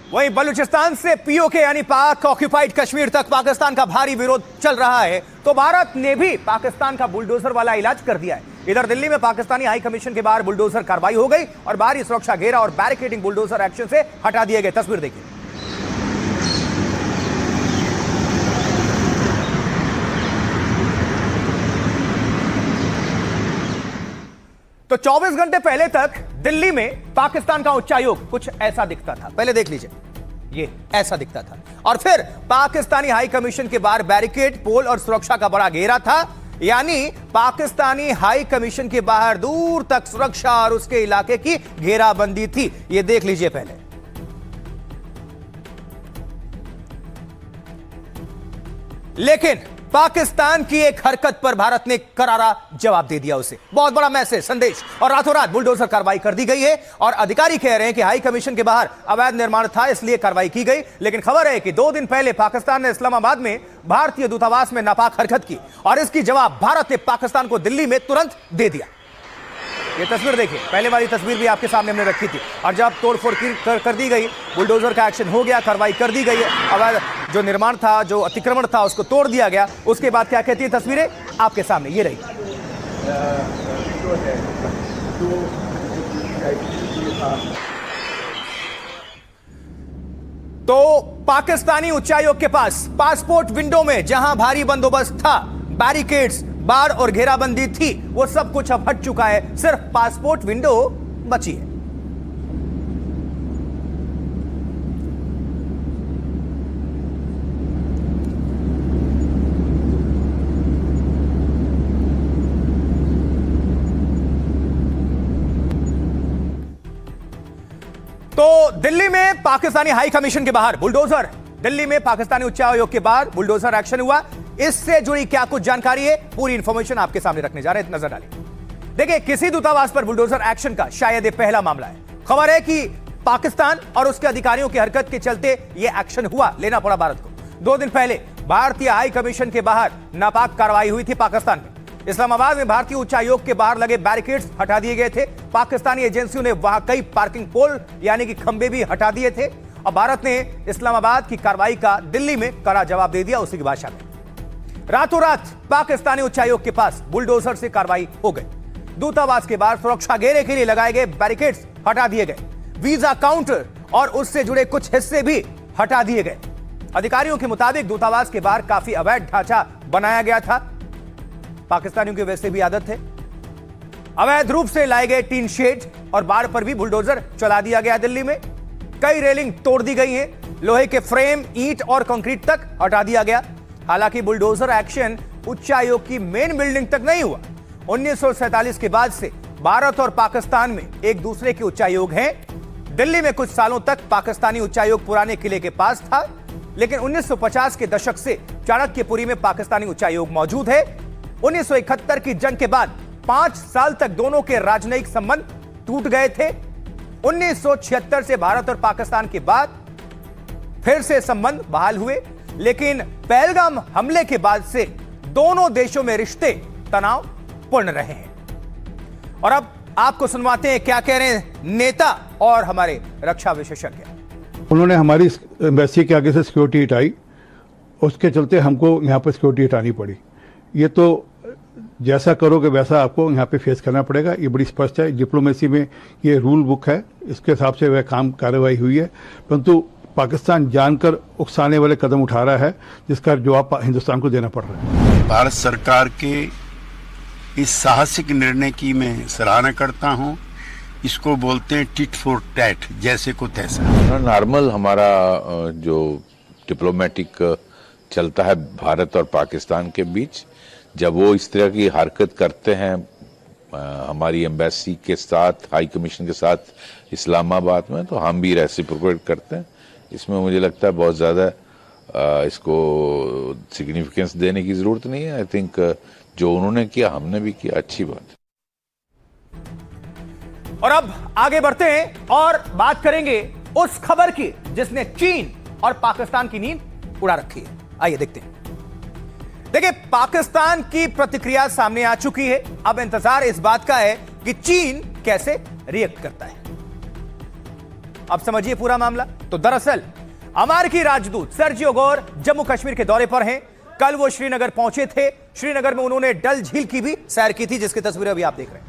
वहीं बलूचिस्तान से पीओके यानी पाक ऑक्यूपाइड कश्मीर तक पाकिस्तान का भारी विरोध चल रहा है, तो भारत ने भी पाकिस्तान का बुलडोजर वाला इलाज कर दिया है। इधर दिल्ली में पाकिस्तानी हाई कमीशन के बाहर बुलडोजर कार्रवाई हो गई और बाहरी सुरक्षा घेरा और बैरिकेडिंग बुलडोजर एक्शन से हटा दिए गए। तस्वीर देखिए। तो 24 घंटे पहले तक दिल्ली में पाकिस्तान का उच्चायोग कुछ ऐसा दिखता था। पहले देख लीजिए, ये ऐसा दिखता था और फिर पाकिस्तानी हाई कमीशन के बाहर बैरिकेड, पोल और सुरक्षा का बड़ा घेरा था। यानी पाकिस्तानी हाई कमीशन के बाहर दूर तक सुरक्षा और उसके इलाके की घेराबंदी थी। ये देख लीजिए पहले। लेकिन पाकिस्तान की एक हरकत पर भारत ने करारा जवाब दे दिया, उसे बहुत बड़ा मैसेज, संदेश, और रातों रात बुलडोजर कार्रवाई कर दी गई है। और अधिकारी कह रहे हैं कि हाई कमीशन के बाहर अवैध निर्माण था, इसलिए कार्रवाई की गई। लेकिन खबर है कि 2 दिन पहले पाकिस्तान ने इस्लामाबाद में भारतीय दूतावास में नापाक हरकत की और इसकी जवाब भारत ने पाकिस्तान को दिल्ली में तुरंत दे दिया। ये तस्वीर देखिए, पहले वाली तस्वीर भी आपके सामने हमने रखी थी। और जब तोड़फोड़ कर दी गई, बुलडोजर का एक्शन हो गया, कार्रवाई कर दी गई, अवैध जो निर्माण था, जो अतिक्रमण था, उसको तोड़ दिया गया। उसके बाद क्या कहती है तस्वीरें आपके सामने ये रही। तो पाकिस्तानी उच्चायोग के पास पासपोर्ट विंडो में जहां भारी बंदोबस्त था, बैरिकेड्स, बाड़ और घेराबंदी थी, वो सब कुछ अब हट चुका है। सिर्फ पासपोर्ट विंडो बची है। तो दिल्ली में पाकिस्तानी हाई कमीशन के बाहर बुलडोजर, दिल्ली में पाकिस्तानी उच्चायोग के बाहर बुलडोजर एक्शन हुआ। इससे जुड़ी क्या कुछ जानकारी है, पूरी इंफॉर्मेशन आपके सामने रखने जा रहे हैं, नजर डालिए। देखिए, किसी दूतावास पर बुलडोजर एक्शन का शायद ये पहला मामला है। खबर है कि पाकिस्तान और उसके अधिकारियों की हरकत के चलते यह एक्शन हुआ, लेना पड़ा भारत को। 2 दिन पहले भारतीय हाई कमीशन के बाहर नापाक कार्रवाई हुई थी पाकिस्तान में। इस्लामाबाद में भारतीय उच्चायोग के बाहर लगे बैरिकेड्स हटा दिए गए थे। पाकिस्तानी एजेंसियों ने वहां कई पार्किंग पोल यानी कि खंबे भी हटा दिए थे और भारत ने इस्लामाबाद की कार्रवाई का दिल्ली में कड़ा जवाब दे दिया, उसी की भाषा में। रातों रात पाकिस्तानी उच्चायोग के पास बुलडोजर से कार्रवाई हो गई। दूतावास के बाहर सुरक्षा घेरे के लिए लगाए गए बैरिकेड्स हटा दिए गए। वीजा काउंटर और उससे जुड़े कुछ हिस्से भी हटा दिए गए। अधिकारियों के मुताबिक दूतावास के बाहर काफी अवैध ढांचा बनाया गया था। पाकिस्तानियों की वैसे भी आदत है। अवैध रूप से लाए गए टीन शेड और बाड़ पर भी बुलडोजर चला दिया गया। दिल्ली में कई रेलिंग तोड़ दी गई है। लोहे के फ्रेम, ईंट और कंक्रीट तक हटा दिया गया। हालांकि बुलडोजर एक्शन उच्चायोग की मेन बिल्डिंग तक नहीं हुआ। 1947 के बाद से भारत और पाकिस्तान में एक दूसरे के उच्चायोग हैं। दिल्ली में कुछ सालों तक पाकिस्तानी उच्चायोग पुराने किले के पास था, लेकिन 1950 के दशक से चाणक्यपुरी में पाकिस्तानी उच्चायोग मौजूद है। 1971 की जंग के बाद 5 साल तक दोनों के राजनयिक संबंध टूट गए थे। 1976 से भारत और पाकिस्तान के बाद फिर से संबंध बहाल हुए, लेकिन पहलगाम हमले के बाद से दोनों देशों में रिश्ते तनावपूर्ण रहे हैं। और अब आपको सुनवाते हैं क्या कह रहे हैं नेता और हमारे रक्षा विशेषज्ञ। उन्होंने हमारी एम्बेसी के आगे से सिक्योरिटी हटाई, उसके चलते हमको यहाँ पर सिक्योरिटी हटानी पड़ी। ये तो जैसा करोगे वैसा आपको यहाँ पे फेस करना पड़ेगा, ये बड़ी स्पष्ट है। डिप्लोमेसी में ये रूल बुक है, इसके हिसाब से वह कार्रवाई हुई है। परंतु पाकिस्तान जानकर उकसाने वाले कदम उठा रहा है, जिसका जवाब हिंदुस्तान को देना पड़ रहा है। भारत सरकार के इस साहसिक निर्णय की मैं सराहना करता हूं। इसको बोलते हैं टिट फॉर टैट, जैसे को तैसा। नॉर्मल हमारा जो डिप्लोमेटिक चलता है भारत और पाकिस्तान के बीच, जब वो इस तरह की हरकत करते हैं हमारी एम्बेसी के साथ, हाई कमीशन के साथ इस्लामाबाद में, तो हम भी रेसिप्रोकेट करते हैं। इसमें मुझे लगता है बहुत ज़्यादा इसको सिग्निफिकेंस देने की ज़रूरत नहीं है। आई थिंक जो उन्होंने किया हमने भी किया, अच्छी बात है। और अब आगे बढ़ते हैं और बात करेंगे उस खबर की जिसने चीन और पाकिस्तान की नींद उड़ा रखी है। आइए देखते हैं। देखिए, पाकिस्तान की प्रतिक्रिया सामने आ चुकी है। अब इंतजार इस बात का है कि चीन कैसे रिएक्ट करता है। अब समझिए पूरा मामला। तो दरअसल अमेरिकी राजदूत सर्जियो गोर जम्मू कश्मीर के दौरे पर हैं। कल वो श्रीनगर पहुंचे थे। श्रीनगर में उन्होंने डल झील की भी सैर की थी, जिसकी तस्वीरें अभी आप देख रहे हैं।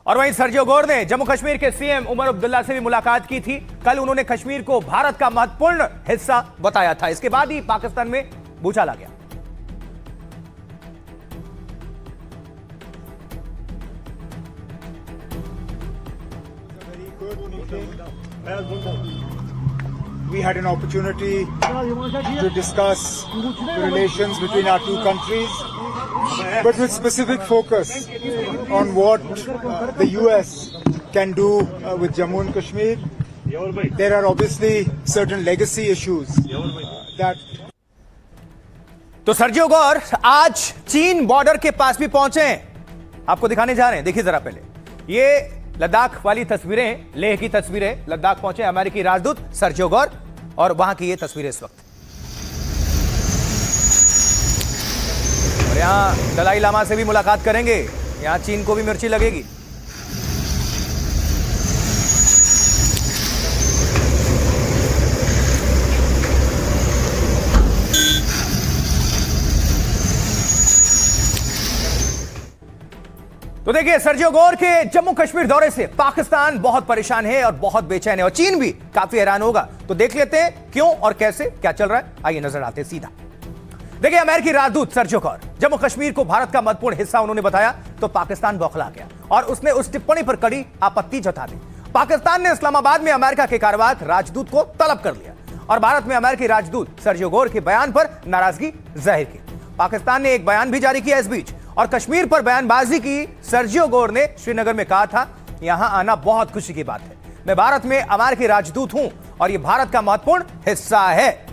और वहीं सर्जियो गोर ने जम्मू कश्मीर के सीएम उमर अब्दुल्ला से भी मुलाकात की थी। कल उन्होंने कश्मीर को भारत का महत्वपूर्ण हिस्सा बताया था। इसके बाद ही पाकिस्तान में भूचाल आ गया। We had an opportunity to discuss the relations between our two countries, but with specific focus on what the US can do with Jammu and Kashmir. There are obviously certain legacy issues that तो Sergio Gor आज चीन border के पास भी पहुंचे हैं। आपको दिखाने जा रहे हैं, देखिए जरा पहले ये लद्दाख वाली तस्वीरें, लेह की तस्वीरें। लद्दाख पहुंचे अमेरिकी राजदूत सर्जियो गोर और वहां की ये तस्वीरें इस वक्त। और यहां दलाई लामा से भी मुलाकात करेंगे। यहां चीन को भी मिर्ची लगेगी। तो देखिए सर्जियो गोर के जम्मू कश्मीर दौरे से पाकिस्तान बहुत परेशान है और बहुत बेचैन है और चीन भी काफी हैरान होगा। तो देख लेते हैं क्यों और कैसे क्या चल रहा है। आइए नजर आते सीधा। देखिए अमेरिकी राजदूत सर्जियो गोर जम्मू कश्मीर को भारत का महत्वपूर्ण हिस्सा उन्होंने बताया तो पाकिस्तान बौखला गया और उसने उस टिप्पणी पर कड़ी आपत्ति जता दी। पाकिस्तान ने इस्लामाबाद में अमेरिका के कार्यवाहक राजदूत को तलब कर लिया और भारत में अमेरिकी राजदूत सर्जियो गोर के बयान पर नाराजगी जाहिर की। पाकिस्तान ने एक बयान भी जारी किया इस बीच और कश्मीर पर बयानबाजी की। सर्जियो गोर ने श्रीनगर में कहा था, यहां आना बहुत खुशी की बात है। मैं भारत में अमेरिकी राजदूत हूं और यह भारत का महत्वपूर्ण हिस्सा है।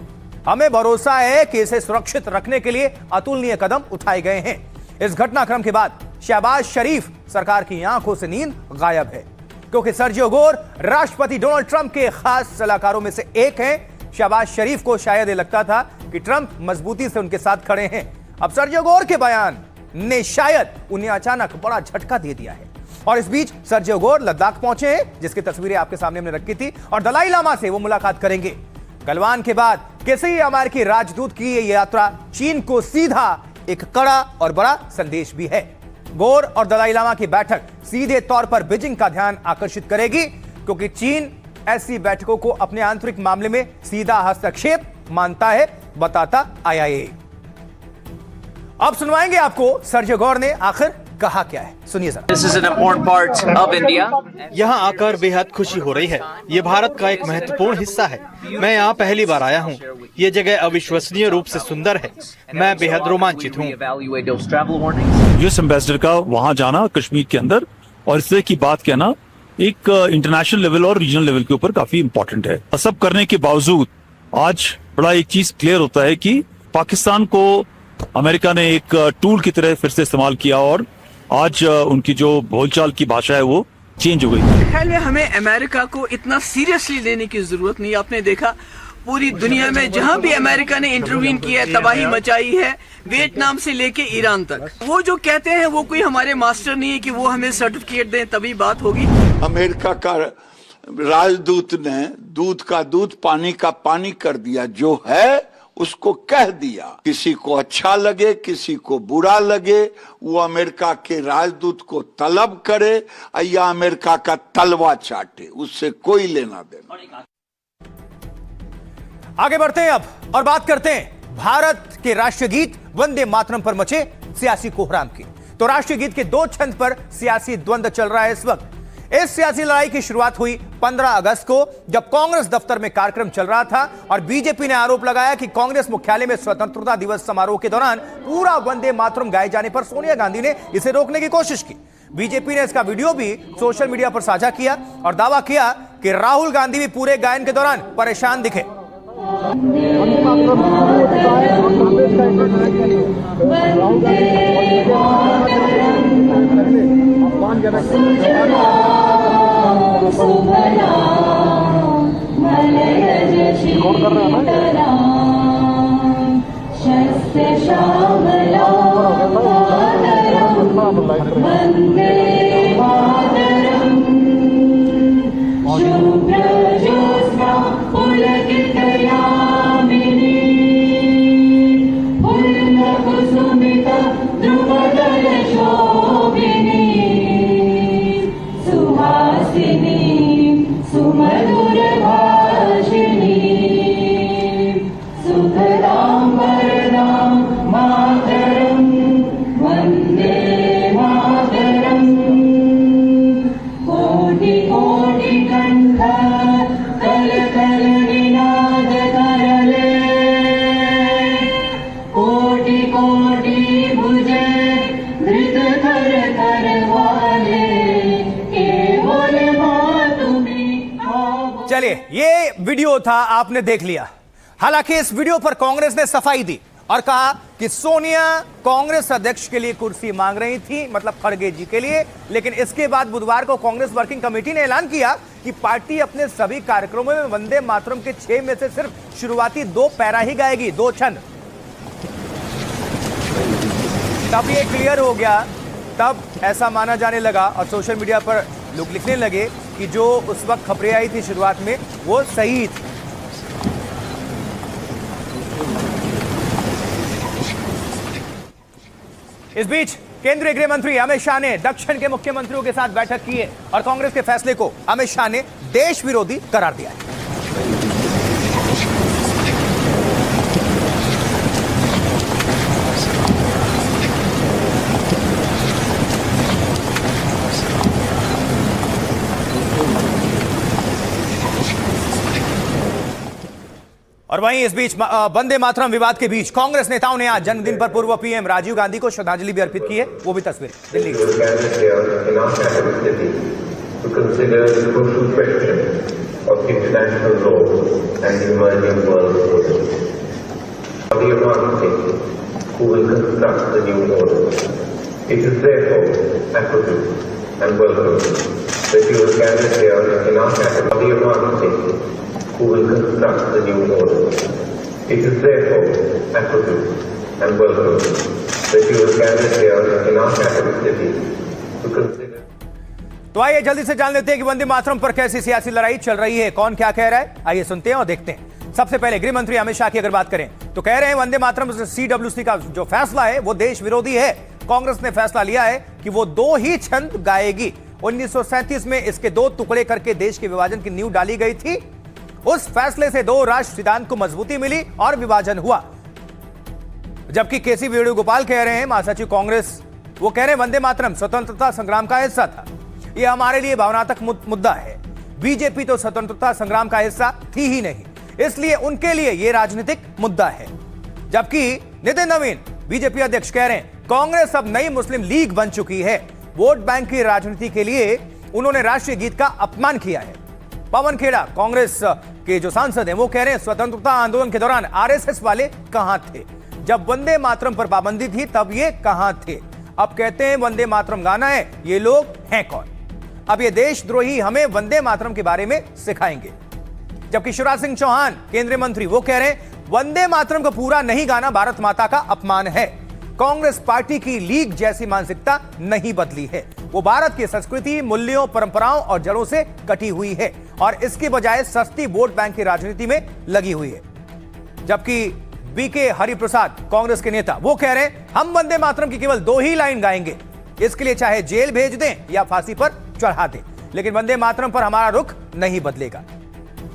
हमें भरोसा है कि इसे सुरक्षित रखने के लिए अतुलनीय कदम उठाए गए हैं। इस घटनाक्रम के बाद शहबाज शरीफ सरकार की आंखों से नींद गायब है क्योंकि सर्जियो गोर राष्ट्रपति डोनाल्ड ट्रंप के खास सलाहकारों में से एक हैं। शहबाज शरीफ को शायद यह लगता था कि ट्रंप मजबूती से उनके साथ खड़े हैं। अब सर्जियो गोर के बयान ने शायद उन्हें अचानक बड़ा झटका दे दिया है। और इस बीच सर्जियो गोर लद्दाख पहुंचे हैं, जिसकी तस्वीरें आपके सामने हमने रखी थी और दलाई लामा से वो मुलाकात करेंगे। गलवान के बाद किसी अमेरिकी राजदूत की ये यात्रा चीन को सीधा एक कड़ा और बड़ा संदेश भी है। गोर और दलाई लामा की बैठक सीधे तौर पर बीजिंग का ध्यान आकर्षित करेगी क्योंकि चीन ऐसी बैठकों को अपने आंतरिक मामले में सीधा हस्तक्षेप मानता है, बताता आया है। अब सुनवाएंगे आपको सर्जियो गोर ने आखिर कहा क्या है, सुनिए जरा। This is an important part of India. यहाँ आकर बेहद खुशी हो रही है। ये भारत का एक महत्वपूर्ण हिस्सा है। मैं यहाँ पहली बार आया हूँ। ये जगह अविश्वसनीय रूप से सुंदर है। मैं बेहद रोमांचित हूँ। यूएस एम्बेसडर का वहाँ जाना कश्मीर के अंदर और इस तरह की बात कहना एक इंटरनेशनल लेवल और रीजनल लेवल के ऊपर काफी इम्पोर्टेंट है। सब करने के बावजूद आज बड़ा एक चीज क्लियर होता है कि पाकिस्तान को अमेरिका ने एक टूल की तरह फिर से इस्तेमाल किया और आज उनकी जो बोलचाल की भाषा है वो चेंज हो गई। ख्याल में हमें अमेरिका को इतना सीरियसली लेने की जरूरत नहीं। आपने देखा पूरी दुनिया में जहां भी अमेरिका ने इंटरवीन किया है, तबाही मचाई है, वियतनाम से लेके ईरान तक। वो जो कहते हैं वो कोई हमारे मास्टर नहीं है कि वो हमें सर्टिफिकेट दें तभी बात होगी। अमेरिका का राजदूत ने दूध का दूध पानी का पानी कर दिया। जो है उसको कह दिया। किसी को अच्छा लगे किसी को बुरा लगे, वो अमेरिका के राजदूत को तलब करे या अमेरिका का तलवा चाटे, उससे कोई लेना देना। आगे बढ़ते हैं अब और बात करते हैं भारत के राष्ट्रीय गीत वंदे मातरम पर मचे सियासी कोहराम की। तो राष्ट्रीय गीत के दो छंद पर सियासी द्वंद्व चल रहा है इस वक्त। इस सियासी लड़ाई की शुरुआत हुई 15 अगस्त को जब कांग्रेस दफ्तर में कार्यक्रम चल रहा था और बीजेपी ने आरोप लगाया कि कांग्रेस मुख्यालय में स्वतंत्रता दिवस समारोह के दौरान पूरा वंदे मातरम गाए जाने पर सोनिया गांधी ने इसे रोकने की कोशिश की। बीजेपी ने इसका वीडियो भी सोशल मीडिया पर साझा किया और दावा किया कि राहुल गांधी भी पूरे गायन के दौरान परेशान दिखे। चलिए, ये वीडियो था, आपने देख लिया। हालांकि इस वीडियो पर कांग्रेस ने सफाई दी और कहा कि सोनिया कांग्रेस अध्यक्ष के लिए कुर्सी मांग रही थी, मतलब खड़गे जी के लिए। लेकिन इसके बाद बुधवार को कांग्रेस वर्किंग कमेटी ने ऐलान किया कि पार्टी अपने सभी कार्यक्रमों में वंदे मातरम के 6 में से सिर्फ शुरुआती 2 पैरा ही गाएगी, 2 छंद। तब ये क्लियर हो गया, तब ऐसा माना जाने लगा और सोशल मीडिया पर लोग लिखने लगे कि जो उस वक्त खबरें आई थी शुरुआत में वो सही थी। इस बीच केंद्रीय गृह मंत्री अमित शाह ने दक्षिण के मुख्यमंत्रियों के साथ बैठक की है और कांग्रेस के फैसले को अमित शाह ने देश विरोधी करार दिया है। और वहीं इस बीच वंदे मातरम विवाद के बीच कांग्रेस नेताओं ने आज जन्मदिन पर पूर्व पीएम राजीव गांधी को श्रद्धांजलि भी अर्पित की है। वो भी तस्वीर Delhi who will construct the new order. It is therefore appropriate and welcome that you have gathered here in our capital city to consider. तो आइए जल्दी से जान लेते हैं कि वंदे मातरम पर कैसी सियासी लड़ाई चल रही है, कौन क्या कह रहा है। आइए सुनते हैं और देखते हैं। सबसे पहले गृह मंत्री अमित शाह की अगर बात करें तो कह रहे हैं वंदे मातरम CWC का जो फैसला है वो देश विरोधी है। कांग्रेस ने फैसला लिया है कि वो 2 ही छंद गाएगी। 1937 में इसके 2 टुकड़े करके देश के विभाजन की नींव डाली गई थी। उस फैसले से 2 राष्ट्र सिद्धांत को मजबूती मिली और विभाजन हुआ। जबकि केसी वेणुगोपाल कह रहे हैं, महासचिव कांग्रेस, वो कह रहे हैं वंदे मातरम स्वतंत्रता संग्राम का हिस्सा था, यह हमारे लिए भावनात्मक मुद्दा है। बीजेपी तो स्वतंत्रता संग्राम का हिस्सा थी ही नहीं, इसलिए उनके लिए यह राजनीतिक मुद्दा है। जबकि नितिन नवीन बीजेपी अध्यक्ष कह रहे हैं कांग्रेस अब नई मुस्लिम लीग बन चुकी है। वोट बैंक की राजनीति के लिए उन्होंने राष्ट्रीय गीत का अपमान किया है। पवन खेड़ा कांग्रेस के जो सांसद हैं वो कह रहे हैं स्वतंत्रता आंदोलन के दौरान आरएसएस वाले कहां थे, जब वंदे मातरम पर पाबंदी थी तब ये कहां थे। अब कहते हैं वंदे मातरम गाना है, ये लोग हैं कौन। अब ये देशद्रोही हमें वंदे मातरम के बारे में सिखाएंगे। जबकि शिवराज सिंह चौहान केंद्रीय मंत्री वो कह रहे हैं वंदे मातरम को पूरा नहीं गाना भारत माता का अपमान है। कांग्रेस पार्टी की लीग जैसी मानसिकता नहीं बदली है, वो भारत की संस्कृति, मूल्यों, परंपराओं और जड़ों से कटी हुई है और इसके बजाय सस्ती वोट बैंक की राजनीति में लगी हुई है। जबकि बीके हरिप्रसाद कांग्रेस के नेता वो कह रहे हैं हम वंदे मातरम की केवल 2 ही लाइन गाएंगे, इसके लिए चाहे जेल भेज दें या फांसी पर चढ़ा दें, लेकिन वंदे मातरम पर हमारा रुख नहीं बदलेगा।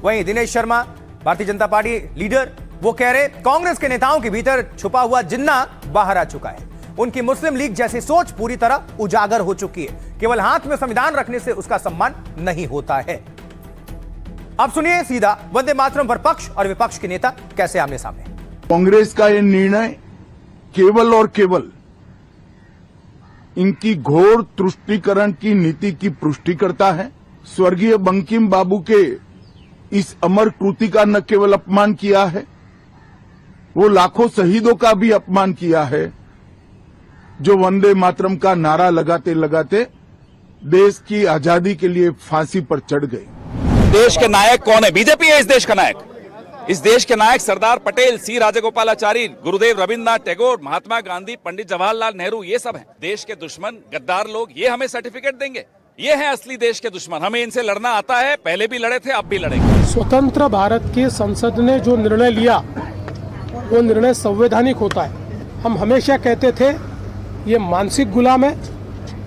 वहीं दिनेश शर्मा भारतीय जनता पार्टी लीडर वो कह रहे कांग्रेस के नेताओं के भीतर छुपा हुआ जिन्ना बाहर आ चुका है। उनकी मुस्लिम लीग जैसी सोच पूरी तरह उजागर हो चुकी है, केवल हाथ में संविधान रखने से उसका सम्मान नहीं होता है। अब सुनिए सीधा वंदे मातरम पर पक्ष और विपक्ष के नेता कैसे आमने सामने। कांग्रेस का यह निर्णय केवल और केवल इनकी घोर तुष्टीकरण की नीति की पुष्टि करता है। स्वर्गीय बंकिम बाबू के इस अमर कृति का न केवल अपमान किया है, वो लाखों शहीदों का भी अपमान किया है जो वंदे मातरम का नारा लगाते लगाते देश की आजादी के लिए फांसी पर चढ़ गए। देश के नायक कौन है? बीजेपी है इस देश का नायक। इस देश के नायक सरदार पटेल, सी राजगोपालाचारी, गुरुदेव रविन्द्रनाथ टैगोर, महात्मा गांधी, पंडित जवाहरलाल नेहरू, ये सब हैं। देश के दुश्मन गद्दार लोग ये हमें सर्टिफिकेट देंगे? ये हैं असली देश के दुश्मन। हमें इनसे लड़ना आता है, पहले भी लड़े थे, अब भी लड़ेंगे। स्वतंत्र भारत की संसद ने जो निर्णय लिया वो निर्णय संवैधानिक होता है। हम हमेशा कहते थे ये मानसिक गुलाम है,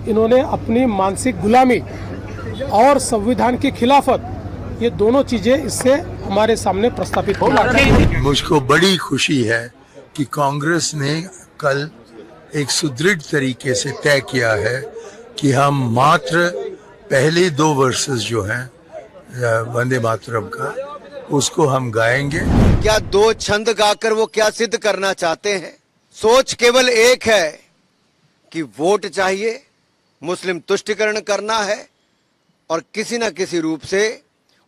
इन्होंने अपनी मानसिक गुलामी और संविधान की खिलाफत, ये दोनों चीजें इससे हमारे सामने प्रस्तापित की। मुझको बड़ी खुशी है कि कांग्रेस ने कल एक सुदृढ़ तरीके से तय किया है कि हम मात्र पहले 2 वर्सेस जो हैं वंदे मातरम का, उसको हम गाएंगे। क्या 2 छंद गाकर वो क्या सिद्ध करना चाहते हैं? सोच केवल एक है कि वोट चाहिए, मुस्लिम तुष्टिकरण करना है और किसी न किसी रूप से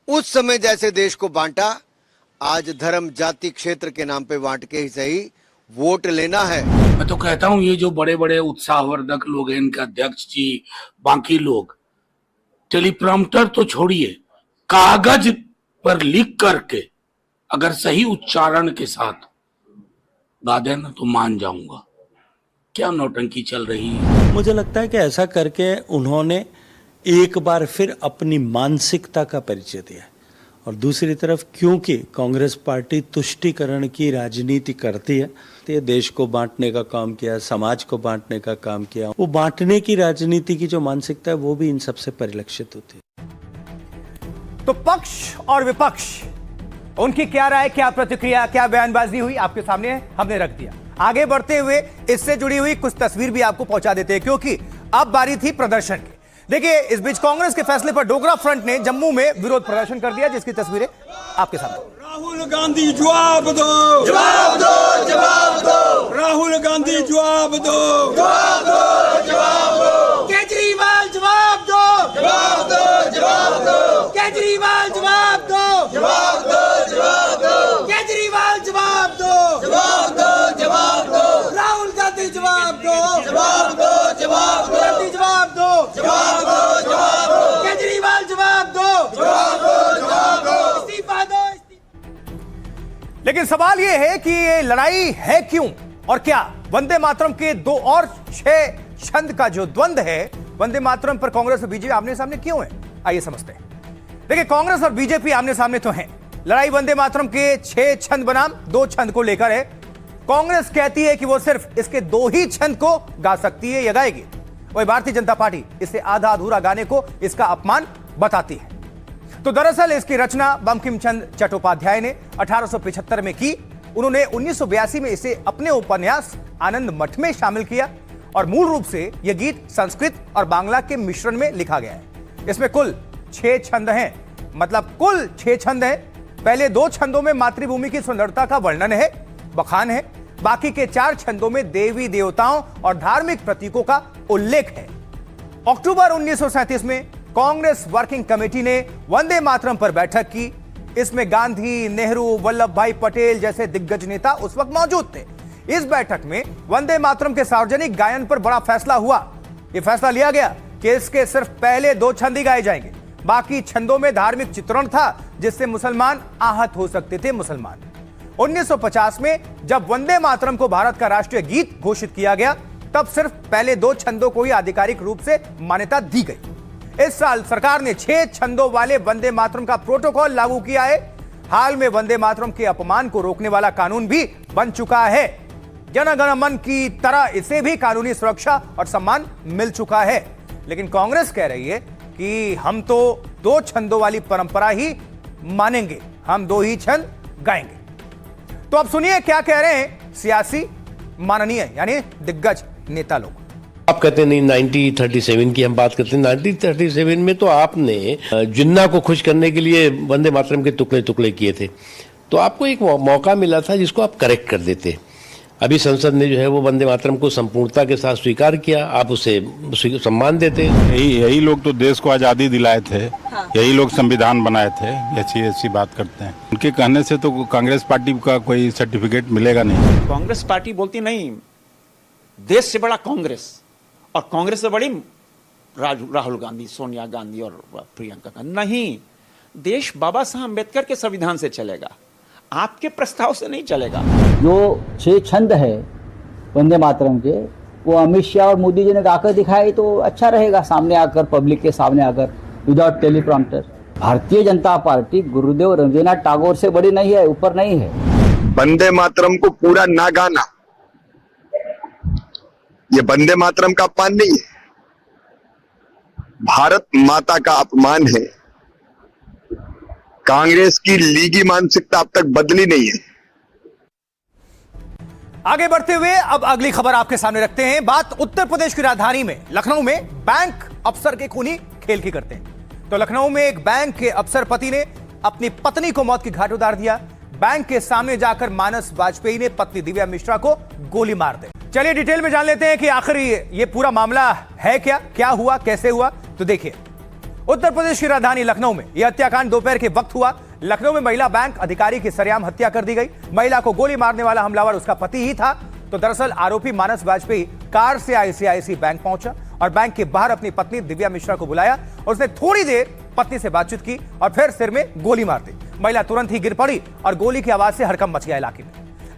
उस समय जैसे देश को बांटा, आज धर्म जाति क्षेत्र के नाम पे बांट के ही सही वोट लेना है। मैं तो कहता हूँ ये जो बड़े बड़े उत्साहवर्धक लोग हैं, इनके अध्यक्ष जी, बाकी लोग, टेलीप्रॉम्प्टर तो छोड़िए, कागज पर लिख करके अगर सही उच्चारण के साथ गा देना तो मान जाऊंगा। क्या नौटंकी चल रही है? मुझे लगता है कि ऐसा करके उन्होंने एक बार फिर अपनी मानसिकता का परिचय दिया। और दूसरी तरफ क्योंकि कांग्रेस पार्टी तुष्टीकरण की राजनीति करती है, तो ये देश को बांटने का काम किया, समाज को बांटने का काम किया। वो बांटने की राजनीति की जो मानसिकता है वो भी इन सबसे परिलक्षित होती है। तो पक्ष और विपक्ष, उनकी क्या राय, क्या प्रतिक्रिया, क्या बयानबाजी हुई, आपके सामने हमने रख दिया। आगे बढ़ते हुए इससे जुड़ी हुई कुछ तस्वीर भी आपको पहुंचा देते हैं, क्योंकि अब बारी थी प्रदर्शन की। देखिए, इस बीच कांग्रेस के फैसले पर डोगरा फ्रंट ने जम्मू में विरोध प्रदर्शन कर दिया, जिसकी तस्वीरें आपके सामने। राहुल गांधी जवाब दो, जवाब दो, जवाब दो। राहुल गांधी जवाब दो, जवाब दो, जवाब दो। केजरीवाल जवाब दो, जवाब दो, जवाब दो। केजरीवाल जवाब दो, जवाब दो, जवाब दो। केजरीवाल जवाब दो, जवाब दो, जवाब दो। राहुल गांधी जवाब दो, जवाब दो, जवाब दो। गांधी जवाब दो, जवाब दो, जवाब दो। केजरीवाल जवाब दो, जवाब दो, जवाब दो। इस्तीफा दो। लेकिन सवाल यह है कि ये लड़ाई है क्यों और क्या वंदे मातरम के 2 और 6 छंद का जो द्वंद्व है, वंदे मातरम पर कांग्रेस और बीजेपी आमने सामने क्यों है? आइए समझते हैं। देखिए, कांग्रेस और बीजेपी आमने सामने तो हैं। लड़ाई वंदे मातरम के 6 छंद बनाम 2 छंद को लेकर है। कांग्रेस कहती है कि वो सिर्फ इसके 2 ही छंद को गा सकती है या गाएगी, वही भारतीय जनता पार्टी इसे आधा अधूरा गाने को इसका अपमान बताती है। तो दरअसल इसकी रचना बंकिम चंद्र चट्टोपाध्याय ने 1875 में की। उन्होंने 1982 में इसे अपने उपन्यास आनंद मठ में शामिल किया और मूल रूप से यह गीत संस्कृत और बांग्ला के मिश्रण में लिखा गया है। इसमें कुल 6 छंद हैं, मतलब कुल 6 छंद हैं। पहले 2 छंदों में मातृभूमि की सुंदरता का वर्णन है, बखान है। बाकी के 4 छंदों में देवी देवताओं और धार्मिक प्रतीकों का उल्लेख है। अक्टूबर 1937 में कांग्रेस वर्किंग कमेटी ने वंदे मातरम पर बैठक की। इसमें गांधी, नेहरू, वल्लभ भाई पटेल जैसे दिग्गज नेता उस वक्त मौजूद थे। इस बैठक में वंदे मातरम के सार्वजनिक गायन पर बड़ा फैसला हुआ। यह फैसला लिया गया कि इसके सिर्फ पहले 2 छंद ही गाए जाएंगे। बाकी छंदों में धार्मिक चित्रण था जिससे मुसलमान आहत हो सकते थे। 1950 में जब वंदे मातरम को भारत का राष्ट्रीय गीत घोषित किया गया, तब सिर्फ पहले 2 छंदों को ही आधिकारिक रूप से मान्यता दी गई। इस साल सरकार ने 6 छंदों वाले वंदे मातरम का प्रोटोकॉल लागू किया है। हाल में वंदे मातरम के अपमान को रोकने वाला कानून भी बन चुका है। जन गण मन की तरह इसे भी कानूनी सुरक्षा और सम्मान मिल चुका है। लेकिन कांग्रेस कह रही है कि हम तो 2 छंदों वाली परंपरा ही मानेंगे, हम 2 ही छंद गाएंगे। तो अब सुनिए क्या कह रहे हैं सियासी माननीय यानी दिग्गज नेता लोग। आप कहते नहीं 1937 की हम बात करते हैं। 1937 में तो आपने जिन्ना को खुश करने के लिए वंदे मातरम के टुकड़े टुकड़े किए थे, तो आपको एक मौका मिला था जिसको आप करेक्ट कर देते। अभी संसद ने जो है वो वंदे मातरम को संपूर्णता के साथ स्वीकार किया, आप उसे सम्मान देते। यही लोग तो देश को आजादी दिलाए थे, यही लोग संविधान बनाए थे, ऐसी बात करते हैं। उनके कहने से तो कांग्रेस पार्टी का कोई सर्टिफिकेट मिलेगा नहीं। कांग्रेस पार्टी बोलती नहीं, देश से बड़ा कांग्रेस और कांग्रेस से बड़ी राहुल गांधी, सोनिया गांधी और प्रियंका गांधी। नहीं, देश बाबा साहब अम्बेडकर के संविधान से चलेगा, आपके प्रस्ताव से नहीं चलेगा। जो 6 छंद है वंदे मातरम के, वो अमित शाह और मोदी जी ने गाकर दिखाए तो अच्छा रहेगा, सामने आकर, पब्लिक के सामने आकर, without teleprompter. Bharatiya Janata party Gurudev Rabindranath Tagore से बड़ी नहीं है, ऊपर नहीं है। वंदे मातरम को पूरा ना गाना, ये वंदे मातरम का अपमान नहीं है, भारत माता का अपमान है। कांग्रेस की लीगी मानसिकता अब तक बदली नहीं है। आगे बढ़ते हुए अब अगली खबर आपके सामने रखते हैं। बात उत्तर प्रदेश की राजधानी में लखनऊ में बैंक अफसर के खूनी खेल की करते हैं। तो लखनऊ में एक बैंक के अफसर पति ने अपनी पत्नी को मौत की घाट उतार दिया। बैंक के सामने जाकर मानस वाजपेयी ने पत्नी दिव्या मिश्रा को गोली मार दी। चलिए डिटेल में जान लेते हैं कि आखिर ये पूरा मामला है क्या हुआ, कैसे हुआ। तो देखिए, उत्तर प्रदेश की राजधानी लखनऊ में यह हत्याकांड दोपहर के वक्त हुआ। लखनऊ में महिला बैंक अधिकारी की सरेआम हत्या कर दी गई। महिला को गोली मारने वाला हमलावर उसका पति ही था। तो दरअसल आरोपी मानस वाजपेयी कार से आईसीआईसी बैंक पहुंचा और बैंक के बाहर अपनी पत्नी दिव्या मिश्रा को बुलाया और उसने थोड़ी देर पत्नी से बातचीत की और फिर सिर में गोली मार दी। महिला तुरंत ही गिर पड़ी और गोली की आवाज से हड़कंप मच गया इलाके में।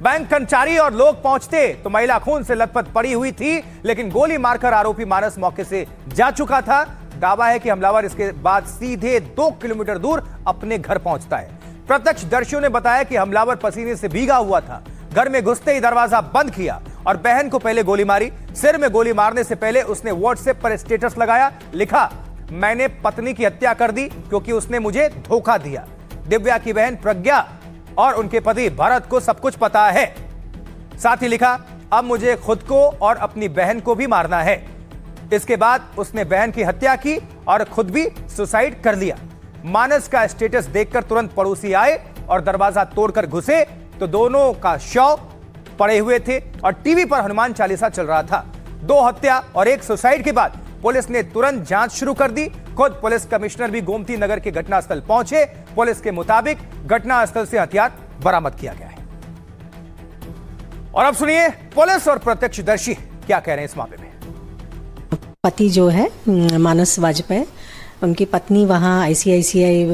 बैंक कर्मचारी और लोग पहुंचते तो महिला खून से लथपथ पड़ी हुई थी, लेकिन गोली मारकर आरोपी मानस मौके से जा चुका था। दावा है कि हमलावर इसके बाद सीधे 2 किलोमीटर दूर अपने घर पहुंचता है। प्रत्यक्षदर्शियों ने बताया कि हमलावर पसीने से भीगा हुआ था। घर में घुसते ही दरवाजा बंद किया और बहन को पहले गोली मारी। सिर में गोली मारने से पहले उसने व्हाट्सएप पर स्टेटस लगाया, लिखा, मैंने पत्नी की हत्या कर दी क्योंकि उसने मुझे धोखा दिया। दिव्या की बहन प्रज्ञा और उनके पति भरत को सब कुछ पता है। साथ ही लिखा, अब मुझे खुद को और अपनी बहन को भी मारना है। इसके बाद उसने बहन की हत्या की और खुद भी सुसाइड कर लिया। मानस का स्टेटस देखकर तुरंत पड़ोसी आए और दरवाजा तोड़कर घुसे तो दोनों का शव पड़े हुए थे और टीवी पर हनुमान चालीसा चल रहा था। 2 हत्या और 1 सुसाइड के बाद पुलिस ने तुरंत जांच शुरू कर दी। खुद पुलिस कमिश्नर भी गोमती नगर के घटनास्थल पहुंचे। पुलिस के मुताबिक घटनास्थल से हथियार बरामद किया गया है। और अब सुनिए पुलिस और प्रत्यक्षदर्शी क्या कह रहे हैं इस मामले में। पति जो है मानस वाजपेयी, उनकी पत्नी वहाँ आईसीआईसीआई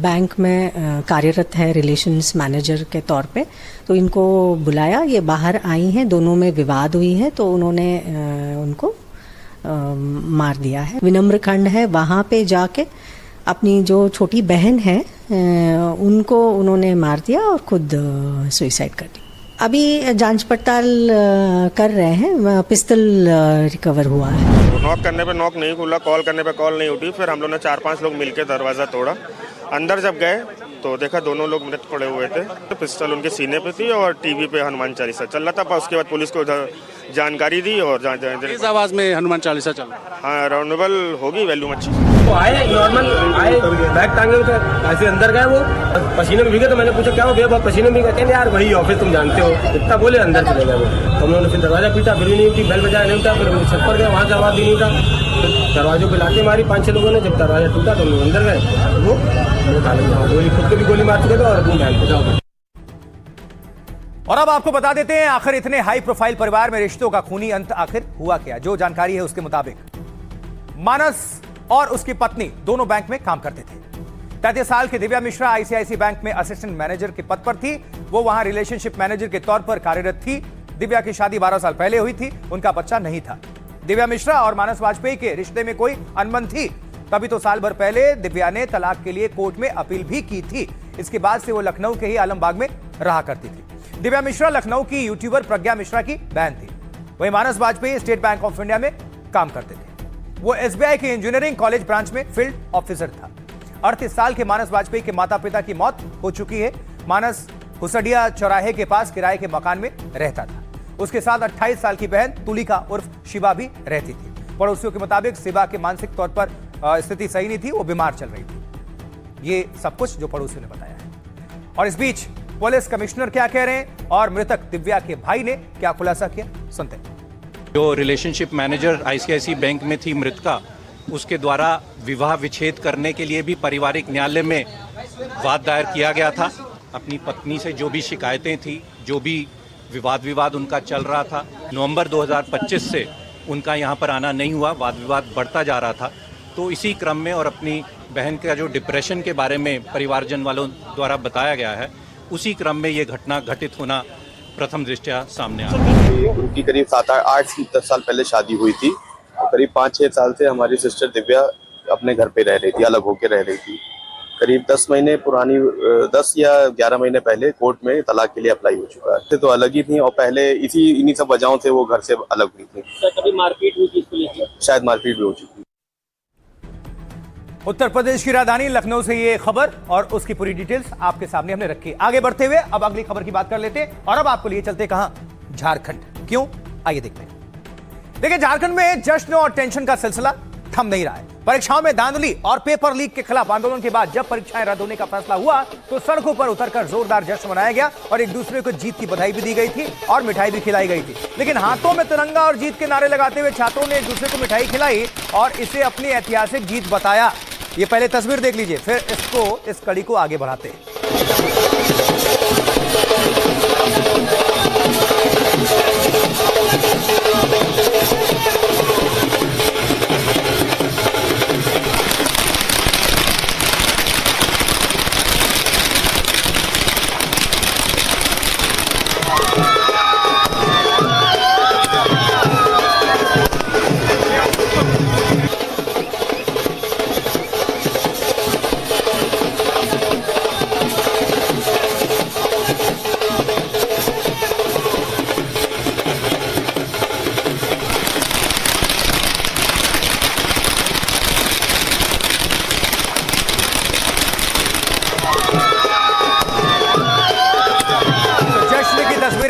बैंक में कार्यरत है रिलेशंस मैनेजर के तौर पे। तो इनको बुलाया, ये बाहर आई हैं, दोनों में विवाद हुई है तो उन्होंने उनको मार दिया है। विनम्र खंड है, वहाँ पे जाके अपनी जो छोटी बहन है उनको उन्होंने मार दिया और खुद सुसाइड कर दी। अभी जांच पड़ताल कर रहे हैं, पिस्तौल रिकवर हुआ है। नॉक करने पे नॉक नहीं खुला, कॉल करने पे कॉल नहीं उठी। फिर हम लोग ने 4-5 लोग मिलकर दरवाज़ा तोड़ा। अंदर जब गए तो देखा दोनों लोग मृत पड़े हुए थे। पिस्टल उनके सीने पे थी और टीवी पे हनुमान चालीसा चल रहा था। उसके बाद पुलिस को जानकारी दी और इस आवाज में हनुमान चालीसा चल रहा है। हाँ, राउंडेबल होगी, वैल्यूम अच्छी। तो आए नॉर्मल आए, बैग टांगे हुए थे, ऐसे अंदर गए, वो पसीने में भीगे। तो मैंने पूछा क्या हो गया, बहुत पसीने में भीगे। यार वही ऑफिस तुम जानते हो, इतना बोले अंदर चले गए वो। तो हम लोगों ने फिर दरवाजा पीटा, फिर भी नहीं उठी, बेल बजाया नहीं उठा। फिर हम छत पर गए, वहाँ से आवाज भी नहीं उठा। दरवाजों पे लाते मारी 5-6 लोगों ने। जब दरवाजा टूटा तो हम लोग अंदर गए, वो गोली खुद को भी गोली मार चुके थे और अपनी बहन को जाओ। और अब आपको बता देते हैं आखिर इतने हाई प्रोफाइल परिवार में रिश्तों का खूनी अंत आखिर हुआ क्या। जो जानकारी है उसके मुताबिक मानस और उसकी पत्नी दोनों बैंक में काम करते थे। 33 साल की दिव्या मिश्रा आईसीआईसी बैंक में असिस्टेंट मैनेजर के पद पर थी। वो वहां रिलेशनशिप मैनेजर के तौर पर कार्यरत थी। दिव्या की शादी 12 साल पहले हुई थी, उनका बच्चा नहीं था। दिव्या मिश्रा और मानस वाजपेयी के रिश्ते में कोई अनबन थी, तभी तो साल भर पहले दिव्या ने तलाक के लिए कोर्ट में अपील भी की थी। इसके बाद से वो लखनऊ के ही आलमबाग में रहा करती थी। दिव्या मिश्रा लखनऊ की यूट्यूबर प्रज्ञा मिश्रा की बहन थी। वहीं Manas Vajpayee State Bank of India में काम करते थे। वो एसबीआई के इंजीनियरिंग कॉलेज ब्रांच में फील्ड ऑफिसर था। 38 साल के मानस वाजपेयी के माता पिता की मौत हो चुकी है। मानस हुसडिया चौराहे के पास किराए के मकान में रहता था। उसके साथ 28 साल की बहन तुलिका उर्फ शिवा भी रहती थी। पड़ोसियों के मुताबिक शिवा के मानसिक तौर पर स्थिति सही नहीं थी, वो बीमार चल रही थी। ये सब कुछ जो पड़ोसियों ने बताया है। और इस बीच पुलिस कमिश्नर क्या कह रहे हैं और मृतक दिव्या के भाई ने क्या खुलासा किया, सुनते हैं। जो रिलेशनशिप मैनेजर आईसीआईसी बैंक में थी मृतका, उसके द्वारा विवाह विच्छेद करने के लिए भी पारिवारिक न्यायालय में वाद दायर किया गया था। अपनी पत्नी से जो भी शिकायतें थी, जो भी विवाद उनका चल रहा था, नवंबर 2025 से उनका यहाँ पर आना नहीं हुआ, वाद विवाद बढ़ता जा रहा था। तो इसी क्रम में और अपनी बहन का जो डिप्रेशन के बारे में परिवारजन वालों द्वारा बताया गया है, उसी क्रम में ये घटना घटित होना प्रथम दृष्टया सामने आया। उनकी करीब 7-8-10 साल पहले शादी हुई थी और करीब 5-6 साल से हमारी सिस्टर दिव्या अपने घर पे रह रही थी, अलग होकर रह रही थी। करीब 10 महीने पुरानी 10 या 11 महीने पहले कोर्ट में तलाक के लिए अप्लाई हो चुका है। तो अलग ही थी और पहले इन्हीं सब वजहों से वो घर से अलग हुई थी। कभी मारपीट हुई थी इसको लेकर? शायद मारपीट भी हो चुकी। उत्तर प्रदेश की राजधानी लखनऊ से ये खबर और उसकी पूरी डिटेल्स आपके सामने हमने रखी। आगे बढ़ते हुए अब अगली खबर की बात कर लेते हैं और अब आपको लिए चलते कहां? झारखंड। क्यों? आइए देखते हैं। देखिए, झारखंड में जश्न और टेंशन का सिलसिला थम नहीं रहा है। परीक्षाओं में धांधली और पेपर लीक के खिलाफ आंदोलन के बाद जब परीक्षाएं रद्द होने का फैसला हुआ तो सड़कों पर उतरकर जोरदार जश्न मनाया गया और एक दूसरे को जीत की बधाई भी दी गई थी और मिठाई भी खिलाई गई थी। लेकिन हाथों में तिरंगा और जीत के नारे लगाते हुए छात्रों ने एक दूसरे को मिठाई खिलाई और इसे अपनी ऐतिहासिक जीत बताया। ये पहले तस्वीर देख लीजिए, फिर इस कड़ी को आगे बढ़ाते हैं।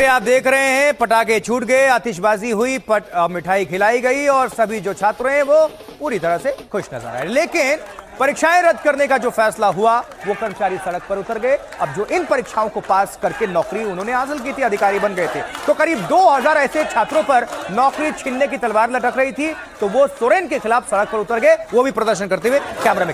आप देख रहे हैं, पटाखे छूट गए, आतिशबाजी हुई, मिठाई खिलाई गई और सभी जो छात्र हैं वो पूरी तरह से खुश नजर आए। लेकिन परीक्षाएं रद्द करने का जो फैसला हुआ वो कर्मचारी सड़क पर उतर गए। अब जो इन परीक्षाओं को पास करके नौकरी उन्होंने हासिल की थी, अधिकारी बन गए थे, तो करीब 2000 ऐसे छात्रों पर नौकरी छीनने की तलवार लटक रही थी। तो वो सोरेन के खिलाफ सड़क पर उतर गए, वो भी प्रदर्शन करते हुए। कैमरा में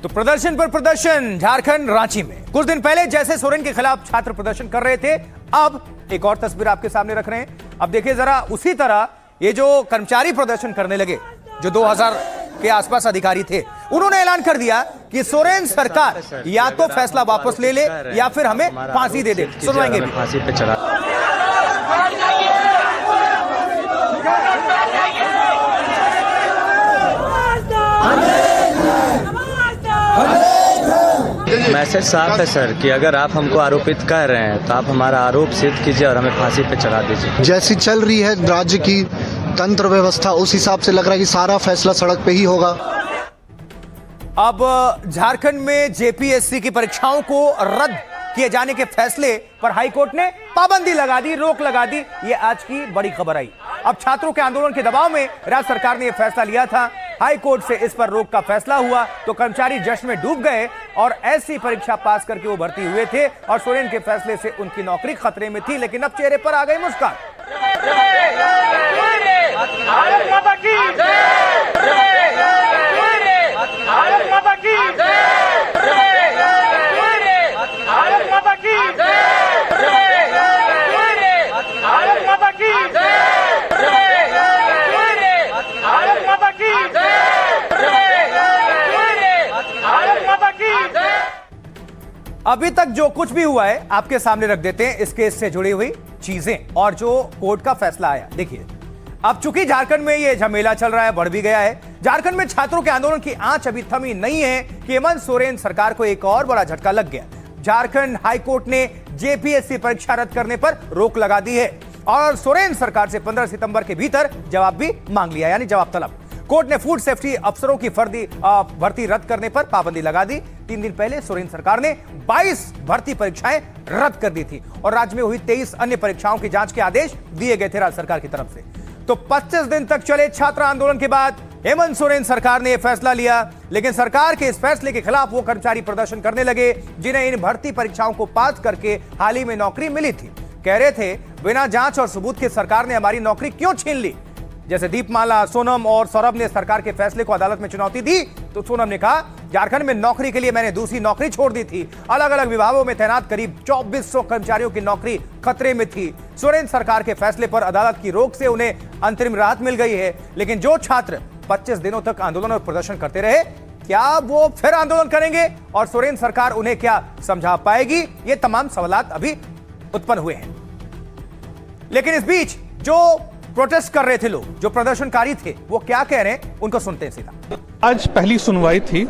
तो प्रदर्शन पर प्रदर्शन झारखंड रांची में कुछ दिन पहले जैसे सोरेन के खिलाफ छात्र प्रदर्शन कर रहे थे, अब एक और तस्वीर आपके सामने रख रहे हैं। अब देखिए जरा, उसी तरह ये जो कर्मचारी प्रदर्शन करने लगे, जो 2000 के आसपास अधिकारी थे, उन्होंने ऐलान कर दिया कि सोरेन सरकार या तो फैसला वापस ले ले या फिर हमें फांसी दे दे। सुनवाएंगे भी। फांसी पे चढ़ा। मैसेज साफ है सर कि अगर आप हमको आरोपित कर रहे हैं तो आप हमारा आरोप सिद्ध कीजिए और हमें फांसी पे चढ़ा दीजिए। जैसी चल रही है राज्य की तंत्र व्यवस्था, उस हिसाब से लग रहा है कि सारा फैसला सड़क पे ही होगा। अब झारखंड में जेपीएससी की परीक्षाओं को रद्द किए जाने के फैसले पर हाईकोर्ट ने पाबंदी लगा दी, रोक लगा दी। ये आज की बड़ी खबर आई। अब छात्रों के आंदोलन के दबाव में राज्य सरकार ने यह फैसला लिया था। हाईकोर्ट से इस पर रोक का फैसला हुआ तो कर्मचारी जश्न में डूब गए और ऐसी परीक्षा पास करके वो भर्ती हुए थे और सोरेन के फैसले से उनकी नौकरी खतरे में थी, लेकिन अब चेहरे पर आ गई मुस्कान। अभी तक जो कुछ भी हुआ है आपके सामने रख देते हैं, इस केस से जुड़ी हुई चीजें और जो कोर्ट का फैसला आया। देखिए, अब चूंकि झारखंड में ये झमेला चल रहा है, बढ़ भी गया है। झारखंड में छात्रों के आंदोलन की आंच अभी थमी नहीं है कि हेमंत सोरेन सरकार को एक और बड़ा झटका लग गया। झारखंड हाईकोर्ट ने जेपीएससी परीक्षा रद्द करने पर रोक लगा दी है और सोरेन सरकार से 15 सितंबर के भीतर जवाब भी मांग लिया, यानी जवाब तलब। कोर्ट ने फूड सेफ्टी अफसरों की भर्ती रद्द करने पर पाबंदी लगा दी। 3 दिन पहले सोरेन सरकार ने 22 भर्ती परीक्षाएं रद्द कर दी थी और राज्य में हुई 23 अन्य परीक्षाओं की जांच के आदेश दिए गए थे राज्य सरकार की तरफ से। तो 25 दिन तक चले छात्र आंदोलन के बाद हेमंत सोरेन सरकार ने यह फैसला लिया, लेकिन सरकार के इस फैसले के खिलाफ वो कर्मचारी प्रदर्शन करने लगे जिन्हें इन भर्ती परीक्षाओं को पास करके हाल ही में नौकरी मिली थी। कह रहे थे बिना जांच और सबूत के सरकार ने हमारी नौकरी क्यों छीन ली। जैसे दीपमाला, सोनम और सौरभ ने सरकार के फैसले को अदालत में चुनौती दी तो सोनम ने कहा झारखंड में नौकरी के लिए मैंने दूसरी नौकरी छोड़ दी थी। अलग अलग विभागों में तैनात करीब 2400 कर्मचारियों की नौकरी खतरे में थी। सोरेन सरकार के फैसले पर अदालत की रोक से उन्हें अंतरिम राहत मिल गई है, लेकिन जो छात्र 25 दिनों तक आंदोलन और प्रदर्शन करते रहे, क्या वो फिर आंदोलन करेंगे और सोरेन सरकार उन्हें क्या समझा पाएगी? ये तमाम सवालात अभी उत्पन्न हुए हैं। लेकिन इस बीच जो प्रोटेस्ट कर रहे थे लोग, जो प्रदर्शनकारी थे, वो क्या कह रहे हैं, उनको सुनते हैं सीधा। आज पहली सुनवाई थी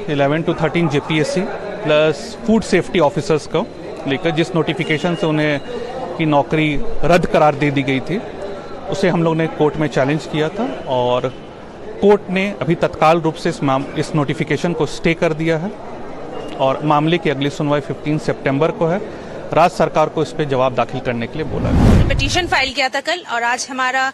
11 to 13 JPSC plus food safety officers को लेकर, जिस नोटिफिकेशन से उन्हें की नौकरी रद्द करार दे दी गई थी, उसे हम लोग ने कोर्ट में चैलेंज किया था और कोर्ट ने अभी तत्काल रूप से इस नोटिफिकेशन को स्टे कर दिया है और मामले की अगली सुनवाई 15 सितंबर को है। राज्य सरकार को इस पर जवाब दाखिल करने के लिए बोला है। पिटीशन फाइल किया था कल और आज हमारा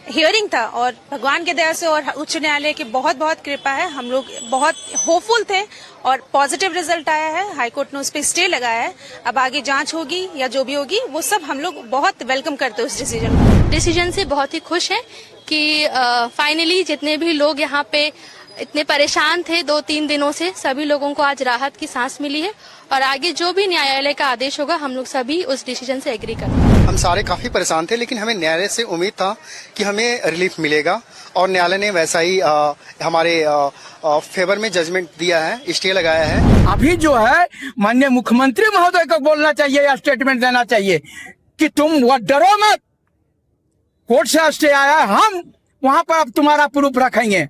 हियरिंग था और भगवान के दया से और उच्च न्यायालय की बहुत बहुत कृपा है, हम लोग बहुत होपफुल थे और पॉजिटिव रिजल्ट आया है। हाईकोर्ट ने उस पर स्टे लगाया है। अब आगे जांच होगी या जो भी होगी वो सब हम लोग बहुत वेलकम करते हैं उस डिसीजन से बहुत ही खुश है कि फाइनली जितने भी लोग यहाँ पे इतने परेशान थे 2-3 दिनों से, सभी लोगों को आज राहत की सांस मिली है और आगे जो भी न्यायालय का आदेश होगा हम लोग सभी उस डिसीजन से एग्री करेंगे। हम सारे काफी परेशान थे, लेकिन हमें न्यायालय से उम्मीद था कि हमें रिलीफ मिलेगा और न्यायालय ने वैसा ही हमारे फेवर में जजमेंट दिया है, स्टे लगाया है। अभी जो है माननीय मुख्यमंत्री महोदय को बोलना चाहिए या स्टेटमेंट देना चाहिए कि तुम वो डरो मत, कोर्ट से स्टे आया, हम वहाँ पर अब तुम्हारा प्रूफ रखेंगे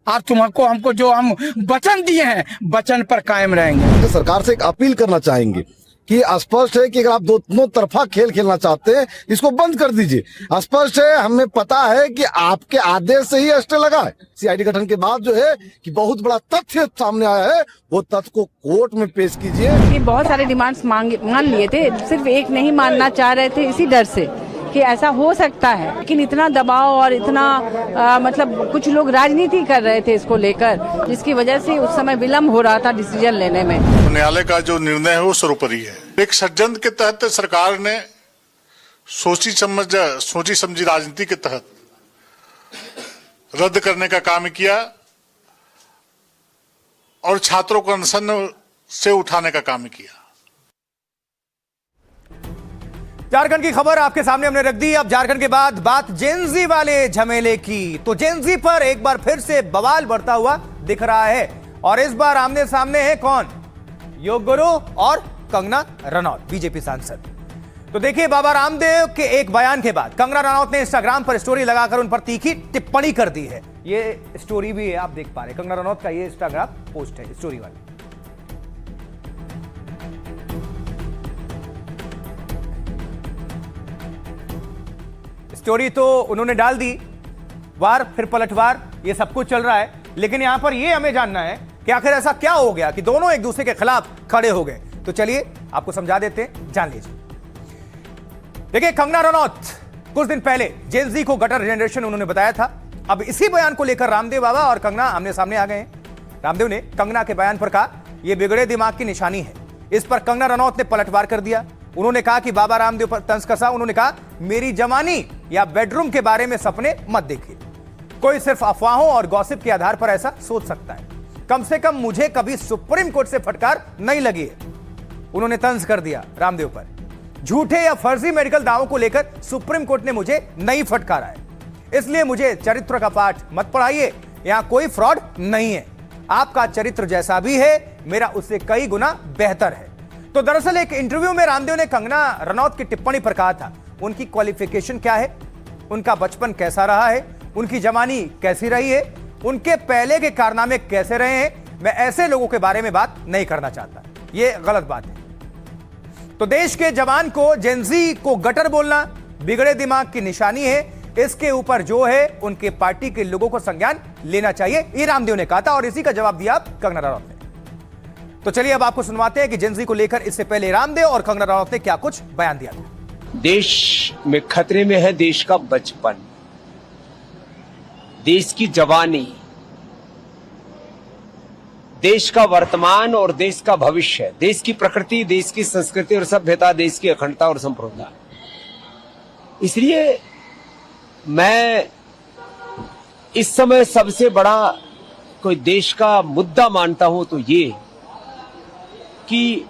और तुमको हमको जो हम वचन दिए हैं वचन पर कायम रहेंगे। तो सरकार से एक अपील करना चाहेंगे कि स्पष्ट है कि अगर आप दोनों तरफा खेल खेलना चाहते हैं इसको बंद कर दीजिए। स्पष्ट है, हमें पता है कि आपके आदेश से ही स्टे लगा है। सीआईडी गठन के बाद जो है कि बहुत बड़ा तथ्य सामने आया है, वो तथ्य को कोर्ट में पेश कीजिए। बहुत सारे डिमांड्स मान लिए थे, सिर्फ एक नहीं मानना चाह रहे थे इसी डर से कि ऐसा हो सकता है, लेकिन इतना दबाव और इतना मतलब कुछ लोग राजनीति कर रहे थे इसको लेकर, जिसकी वजह से उस समय विलम्ब हो रहा था डिसीजन लेने में। न्यायालय का जो निर्णय है वो सर्वोपरि है। एक षड्यंत्र के तहत सरकार ने सोची समझी राजनीति के तहत रद्द करने का काम किया और छात्रों को अनशन से उठाने का काम किया। झारखंड की खबर आपके सामने हमने रख दी। अब झारखंड के बाद बात जेनजी वाले झमेले की, तो जेनजी पर एक बार फिर से बवाल बढ़ता हुआ दिख रहा है और इस बार आमने सामने है कौन? योग गुरु और कंगना रनौत, बीजेपी सांसद। तो देखिए, बाबा रामदेव के एक बयान के बाद कंगना रनौत ने इंस्टाग्राम पर स्टोरी लगाकर उन पर तीखी टिप्पणी कर दी है। ये स्टोरी भी है, आप देख पा रहे कंगना रनौत का ये इंस्टाग्राम पोस्ट है, स्टोरी वाली। स्टोरी तो उन्होंने डाल दी, वार फिर पलटवार, ये सब कुछ चल रहा है, लेकिन यहां पर ये हमें जानना है कि आखिर ऐसा क्या हो गया कि दोनों एक दूसरे के खिलाफ खड़े हो गए। तो चलिए आपको समझा देते हैं, जान लीजिए। देखिए, कंगना रनौत कुछ दिन पहले जेनजी को गटर जनरेशन उन्होंने बताया था। अब इसी बयान को लेकर रामदेव बाबा और कंगना आमने सामने आ गए हैं। रामदेव ने कंगना के बयान पर कहा यह बिगड़े दिमाग की निशानी है। इस पर कंगना रनौत ने पलटवार कर दिया। उन्होंने कहा कि बाबा रामदेव पर तंज कसा। उन्होंने कहा मेरी जवानी या बेडरूम के बारे में सपने मत देखिए, कोई सिर्फ अफवाहों और गॉसिप के आधार पर ऐसा सोच सकता है। कम से कम मुझे कभी सुप्रीम कोर्ट से फटकार नहीं लगी है। उन्होंने तंज कर दिया रामदेव पर। झूठे या फर्जी मेडिकल दावों को लेकर सुप्रीम कोर्ट ने मुझे नहीं फटकारा है, इसलिए मुझे चरित्र का पाठ मत पढ़ाइए। यहां कोई फ्रॉड नहीं है। आपका चरित्र जैसा भी है, मेरा उससे कई गुना बेहतर है। तो दरअसल एक इंटरव्यू में रामदेव ने कंगना रनौत की टिप्पणी पर कहा था उनकी क्वालिफिकेशन क्या है, उनका बचपन कैसा रहा है, उनकी जवानी कैसी रही है, उनके पहले के कारनामे कैसे रहे हैं। मैं ऐसे लोगों के बारे में बात नहीं करना चाहता, यह गलत बात है। तो देश के जवान को जेनजी को गटर बोलना बिगड़े दिमाग की निशानी है। इसके ऊपर जो है उनके पार्टी के लोगों को संज्ञान लेना चाहिए, ये रामदेव ने कहा था और इसी का जवाब दिया कंगना रनौत ने। तो चलिए अब आपको सुनवाते हैं कि जेनजी को लेकर इससे पहले रामदेव और कंगना रनौत ने क्या कुछ बयान दिया था। देश में खतरे में है देश का बचपन, देश की जवानी, देश का वर्तमान और देश का भविष्य, देश की प्रकृति, देश की संस्कृति और सभ्यता, देश की अखंडता और संप्रभुता। इसलिए मैं इस समय सबसे बड़ा कोई देश का मुद्दा मानता हूं तो ये कि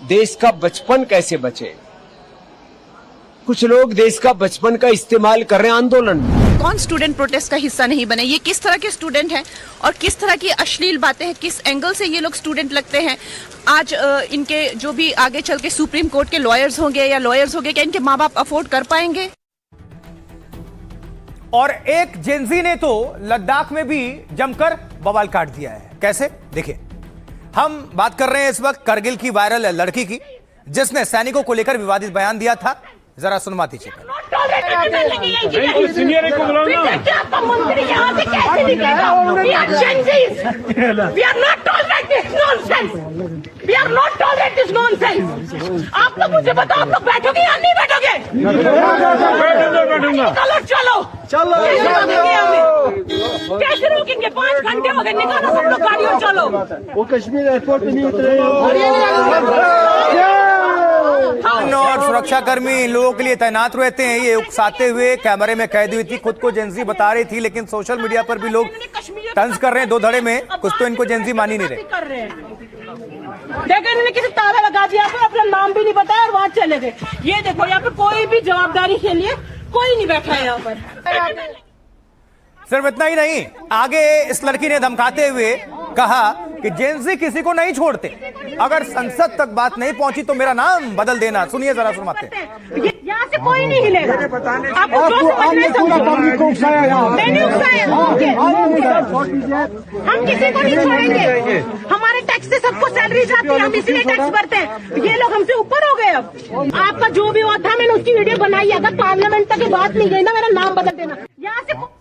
देश का बचपन कैसे बचे। कुछ लोग देश का बचपन का इस्तेमाल कर रहे हैं आंदोलन में। कौन स्टूडेंट प्रोटेस्ट का हिस्सा नहीं बने? ये किस तरह के स्टूडेंट हैं और किस तरह की अश्लील बातें हैं, किस एंगल से ये लोग स्टूडेंट लगते हैं? आज इनके जो भी आगे चल के सुप्रीम कोर्ट के लॉयर्स होंगे या लॉयर्स होंगे, क्या इनके माँ बाप अफोर्ड कर पाएंगे? और एक जेंजी ने तो लद्दाख में भी जमकर बवाल काट दिया है। कैसे? देखिए, हम बात कर रहे हैं इस वक्त करगिल की वायरल लड़की की, जिसने सैनिकों को लेकर विवादित बयान दिया था। जरा सुनवा दीजिए। आप तो मुझे बताओ, आप बैठोगे या नहीं बैठोगे? चलो चलो, कैसे रोकेंगे? 5 घंटे हो गए, निकालो सब लोग गाड़ी और चलो। वो कश्मीर एयरपोर्ट पे नहीं उतरे और सुरक्षाकर्मी लोगों के लिए तैनात रहते हैं। ये उकसाते हुए कैमरे में कैद हुई थी, खुद को जेंजी बता रही थी, लेकिन सोशल मीडिया पर भी लोग तंज कर रहे हैं दो धड़े में। कुछ तो इनको जेंजी मान ही नहीं रहे। देखो, इन्होंने किसी ताला लगा दिया, अपना नाम भी नहीं बताया और वहाँ चले गए। ये देखो, यहाँ पे कोई भी जवाबदारी के लिए कोई नहीं बैठा है यहाँ पर। सिर्फ इतना ही नहीं, आगे इस लड़की ने धमकाते हुए कहा कि जेंजी किसी को नहीं छोड़ते, अगर संसद तक बात नहीं पहुंची तो मेरा नाम बदल देना। सुनिए जरा, सुनवाते हैं। यहाँ से कोई नहीं हिलेगा। आपको जो समझना है समझो। मैंने उकसाया, हम किसी को नहीं छोड़ेंगे। हमारे टैक्स से सबको सैलरी जाती है, हम इसीलिए टैक्स भरते हैं। ये लोग हमसे ऊपर हो गए। अब आपका जो भी हुआ था, मैंने उसकी वीडियो बनाई। अगर पार्लियामेंट तक बात नहीं गई ना, मेरा नाम बदल देना। यहाँ से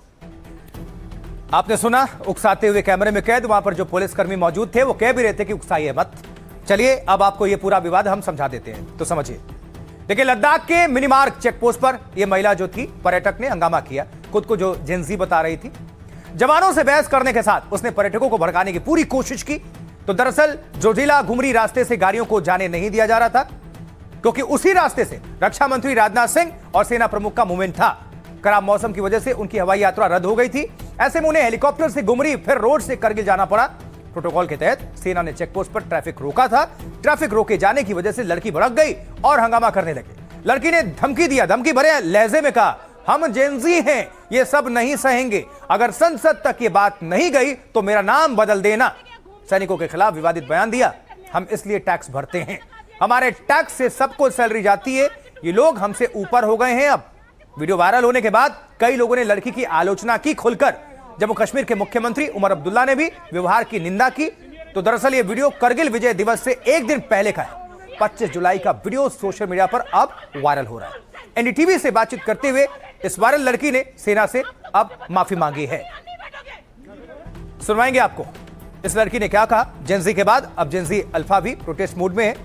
आपने सुना, उकसाते हुए कैमरे में कैद। वहां पर जो पुलिसकर्मी मौजूद थे वो कह भी रहे थे कि उकसाइए मत। चलिए अब आपको ये पूरा विवाद हम समझा देते हैं, तो समझिए। देखिए, लद्दाख के मिनीमार्ग चेक पोस्ट पर यह महिला जो थी, पर्यटक ने हंगामा किया, खुद को जो जेंजी बता रही थी। जवानों से बहस करने के साथ उसने पर्यटकों को भड़काने की पूरी कोशिश की। तो दरअसल जोजिला घुमरी रास्ते से गाड़ियों को जाने नहीं दिया जा रहा था, क्योंकि उसी रास्ते से रक्षा मंत्री राजनाथ सिंह और सेना प्रमुख का मूवमेंट था। खराब मौसम की वजह से उनकी हवाई यात्रा रद्द हो गई थी। ऐसे में उन्हें हेलीकॉप्टर से घुमरी, फिर रोड से करगिल जाना पड़ा। प्रोटोकॉल के तहत सेना ने चेकपोस्ट पर ट्रैफिक रोका था। ट्रैफिक रोके जाने की वजह से लड़की भड़क गई और हंगामा करने लगी। लड़की ने धमकी दिया, धमकी भरे लहजे में कहा, हम जेंजी हैं, ये सब नहीं सहेंगे। अगर संसद तक ये बात नहीं गई तो मेरा नाम बदल देना। सैनिकों के खिलाफ विवादित बयान दिया। हम इसलिए टैक्स भरते हैं, हमारे टैक्स से सबको सैलरी जाती है, ये लोग हमसे ऊपर हो गए हैं। अब वीडियो वायरल होने के बाद कई लोगों ने लड़की की आलोचना की खुलकर। जम्मू कश्मीर के मुख्यमंत्री उमर अब्दुल्ला ने भी व्यवहार की निंदा की। तो दरअसल ये वीडियो करगिल विजय दिवस से एक दिन पहले का है। 25 जुलाई का वीडियो सोशल मीडिया पर अब वायरल हो रहा है। एनडीटीवी से बातचीत करते हुए इस वायरल लड़की ने सेना से अब माफी मांगी है। सुनवाएंगे आपको इस लड़की ने क्या कहा। जेंजी के बाद अब जेंजी अल्फा भी प्रोटेस्ट मूड में है।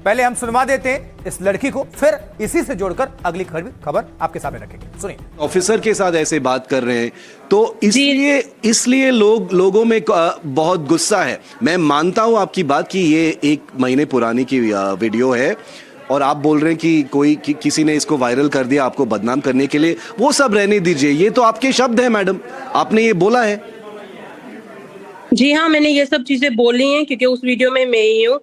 पहले हम सुनवा देते हैं इस लड़की को, फिर इसी से जोड़कर अगली खबर आपके सामने रखेंगे। सुनिए। ऑफिसर के साथ ऐसे बात कर रहे हैं तो इसलिए लोगों में बहुत गुस्सा है। मैं मानता हूं आपकी बात कि ये 1 महीने पुरानी की वीडियो है और आप बोल रहे हैं कि किसी ने इसको वायरल कर दिया आपको बदनाम करने के लिए। वो सब रहने दीजिए, ये तो आपके शब्द हैं मैडम, आपने ये बोला है। जी हाँ, मैंने ये सब चीजें बोली हैं क्योंकि उस वीडियो में मैं ही हूँ।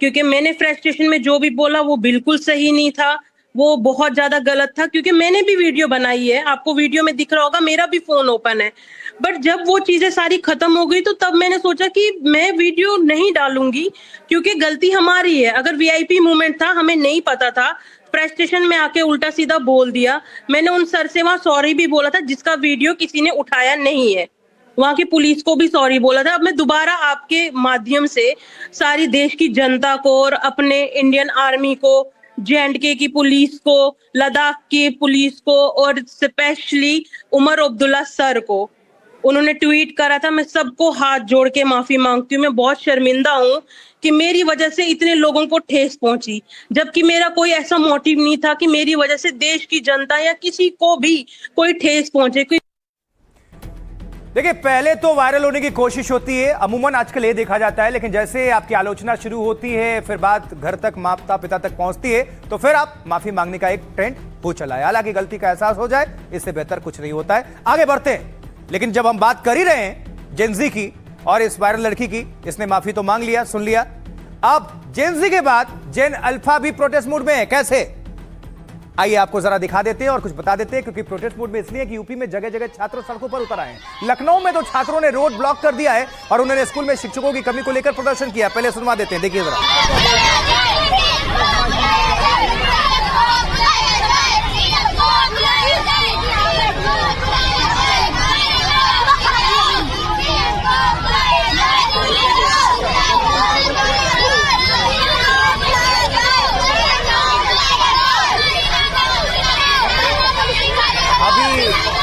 क्योंकि मैंने फ्रस्ट्रेशन में जो भी बोला वो बिल्कुल सही नहीं था, वो बहुत ज्यादा गलत था। क्योंकि मैंने भी वीडियो बनाई है, आपको वीडियो में दिख रहा होगा, मेरा भी फोन ओपन है। बट जब वो चीजें सारी खत्म हो गई तो तब मैंने सोचा कि मैं वीडियो नहीं डालूंगी, क्योंकि गलती हमारी है। अगर वीआईपी मूवमेंट था, हमें नहीं पता था, फ्रस्ट्रेशन में आके उल्टा सीधा बोल दिया। मैंने उन सर से वहां सॉरी भी बोला था, जिसका वीडियो किसी ने उठाया नहीं है। वहां की पुलिस को भी सॉरी बोला था। अब मैं दोबारा आपके माध्यम से सारी देश की जनता को और अपने इंडियन आर्मी को, J&K की पुलिस को, लद्दाख की पुलिस को और स्पेशली उमर अब्दुल्ला सर को उन्होंने ट्वीट करा था। मैं सबको हाथ जोड़ के माफी मांगती हूँ। मैं बहुत शर्मिंदा हूँ कि मेरी वजह से इतने लोगों को ठेस पहुंची, जबकि मेरा कोई ऐसा मोटिव नहीं था कि मेरी वजह से देश की जनता या किसी को भी कोई ठेस पहुंचे। देखिए, पहले तो वायरल होने की कोशिश होती है, अमूमन आजकल ये देखा जाता है, लेकिन जैसे आपकी आलोचना शुरू होती है, फिर बात घर तक, माता पिता तक पहुंचती है, तो फिर आप माफी मांगने का एक ट्रेंड हो चला है। हालांकि गलती का एहसास हो जाए, इससे बेहतर कुछ नहीं होता है। आगे बढ़ते हैं। लेकिन जब हम बात कर ही रहे हैं जेनजी की और इस वायरल लड़की की, इसने माफी तो मांग लिया, सुन लिया। अब जेनजी के बाद जेन अल्फा भी प्रोटेस्ट मूड में है। कैसे? आइए आपको जरा दिखा देते हैं और कुछ बता देते हैं, क्योंकि प्रोटेस्ट मूड में इसलिए कि यूपी में जगह जगह छात्र सड़कों पर उतर आए हैं। लखनऊ में तो छात्रों ने रोड ब्लॉक कर दिया है और उन्होंने स्कूल में शिक्षकों की कमी को लेकर प्रदर्शन किया। पहले सुनवा देते हैं, देखिए जरा।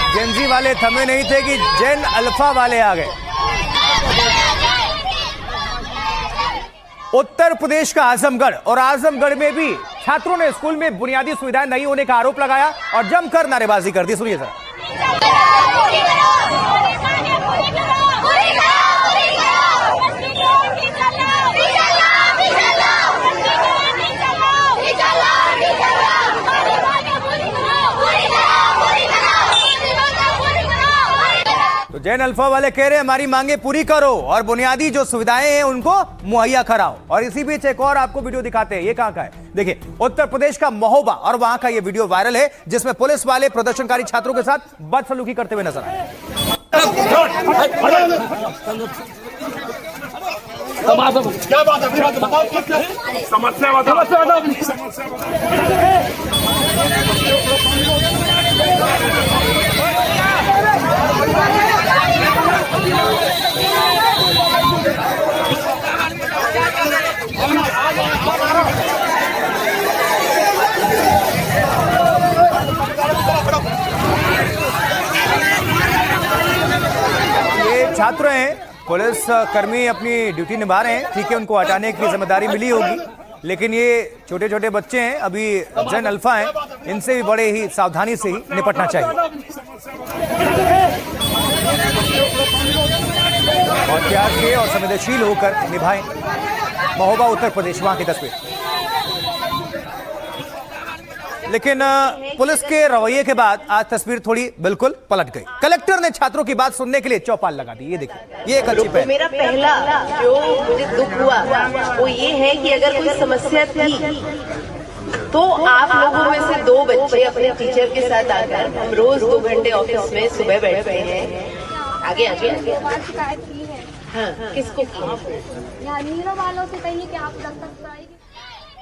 जेनजी वाले थमे नहीं थे कि जेन अल्फा वाले आ गए। उत्तर प्रदेश का आजमगढ़, और आजमगढ़ में भी छात्रों ने स्कूल में बुनियादी सुविधाएं नहीं होने का आरोप लगाया और जमकर नारेबाजी कर दी। सुनिए जरा। तो जेन अल्फा वाले कह रहे हैं हमारी मांगे पूरी करो और बुनियादी जो सुविधाएं हैं उनको मुहैया कराओ। और इसी बीच एक और आपको वीडियो दिखाते हैं। ये कहां का है? देखिए, उत्तर प्रदेश का महोबा, और वहां का ये वीडियो वायरल है जिसमें पुलिस वाले प्रदर्शनकारी छात्रों के साथ बदसलूकी करते हुए नजर आए। क्या बात है? समस्या ये छात्र हैं, पुलिस कर्मी अपनी ड्यूटी निभा रहे हैं, ठीक है, उनको हटाने की जिम्मेदारी मिली होगी, लेकिन ये छोटे छोटे बच्चे हैं, अभी जेन अल्फा हैं, इनसे भी बड़े ही सावधानी से ही निपटना चाहिए और प्यार से और संवेदनशील होकर निभाएं। महोबा उत्तर प्रदेश, वहां की तस्वीर। लेकिन पुलिस के रवैये के बाद आज तस्वीर थोड़ी बिल्कुल पलट गई। कलेक्टर ने छात्रों की बात सुनने के लिए चौपाल लगा दी। ये देखिए, ये एक अच्छी पहल। मेरा पहला जो मुझे दुख हुआ वो ये है कि अगर कोई समस्या थी तो आप लोगों में से 2 बच्चे अपने टीचर के साथ आकर, हम रोज 2 घंटे ऑफिस में सुबह बैठते हैं। आगे आगे हाँ, किसको वालों से कहिए कि आप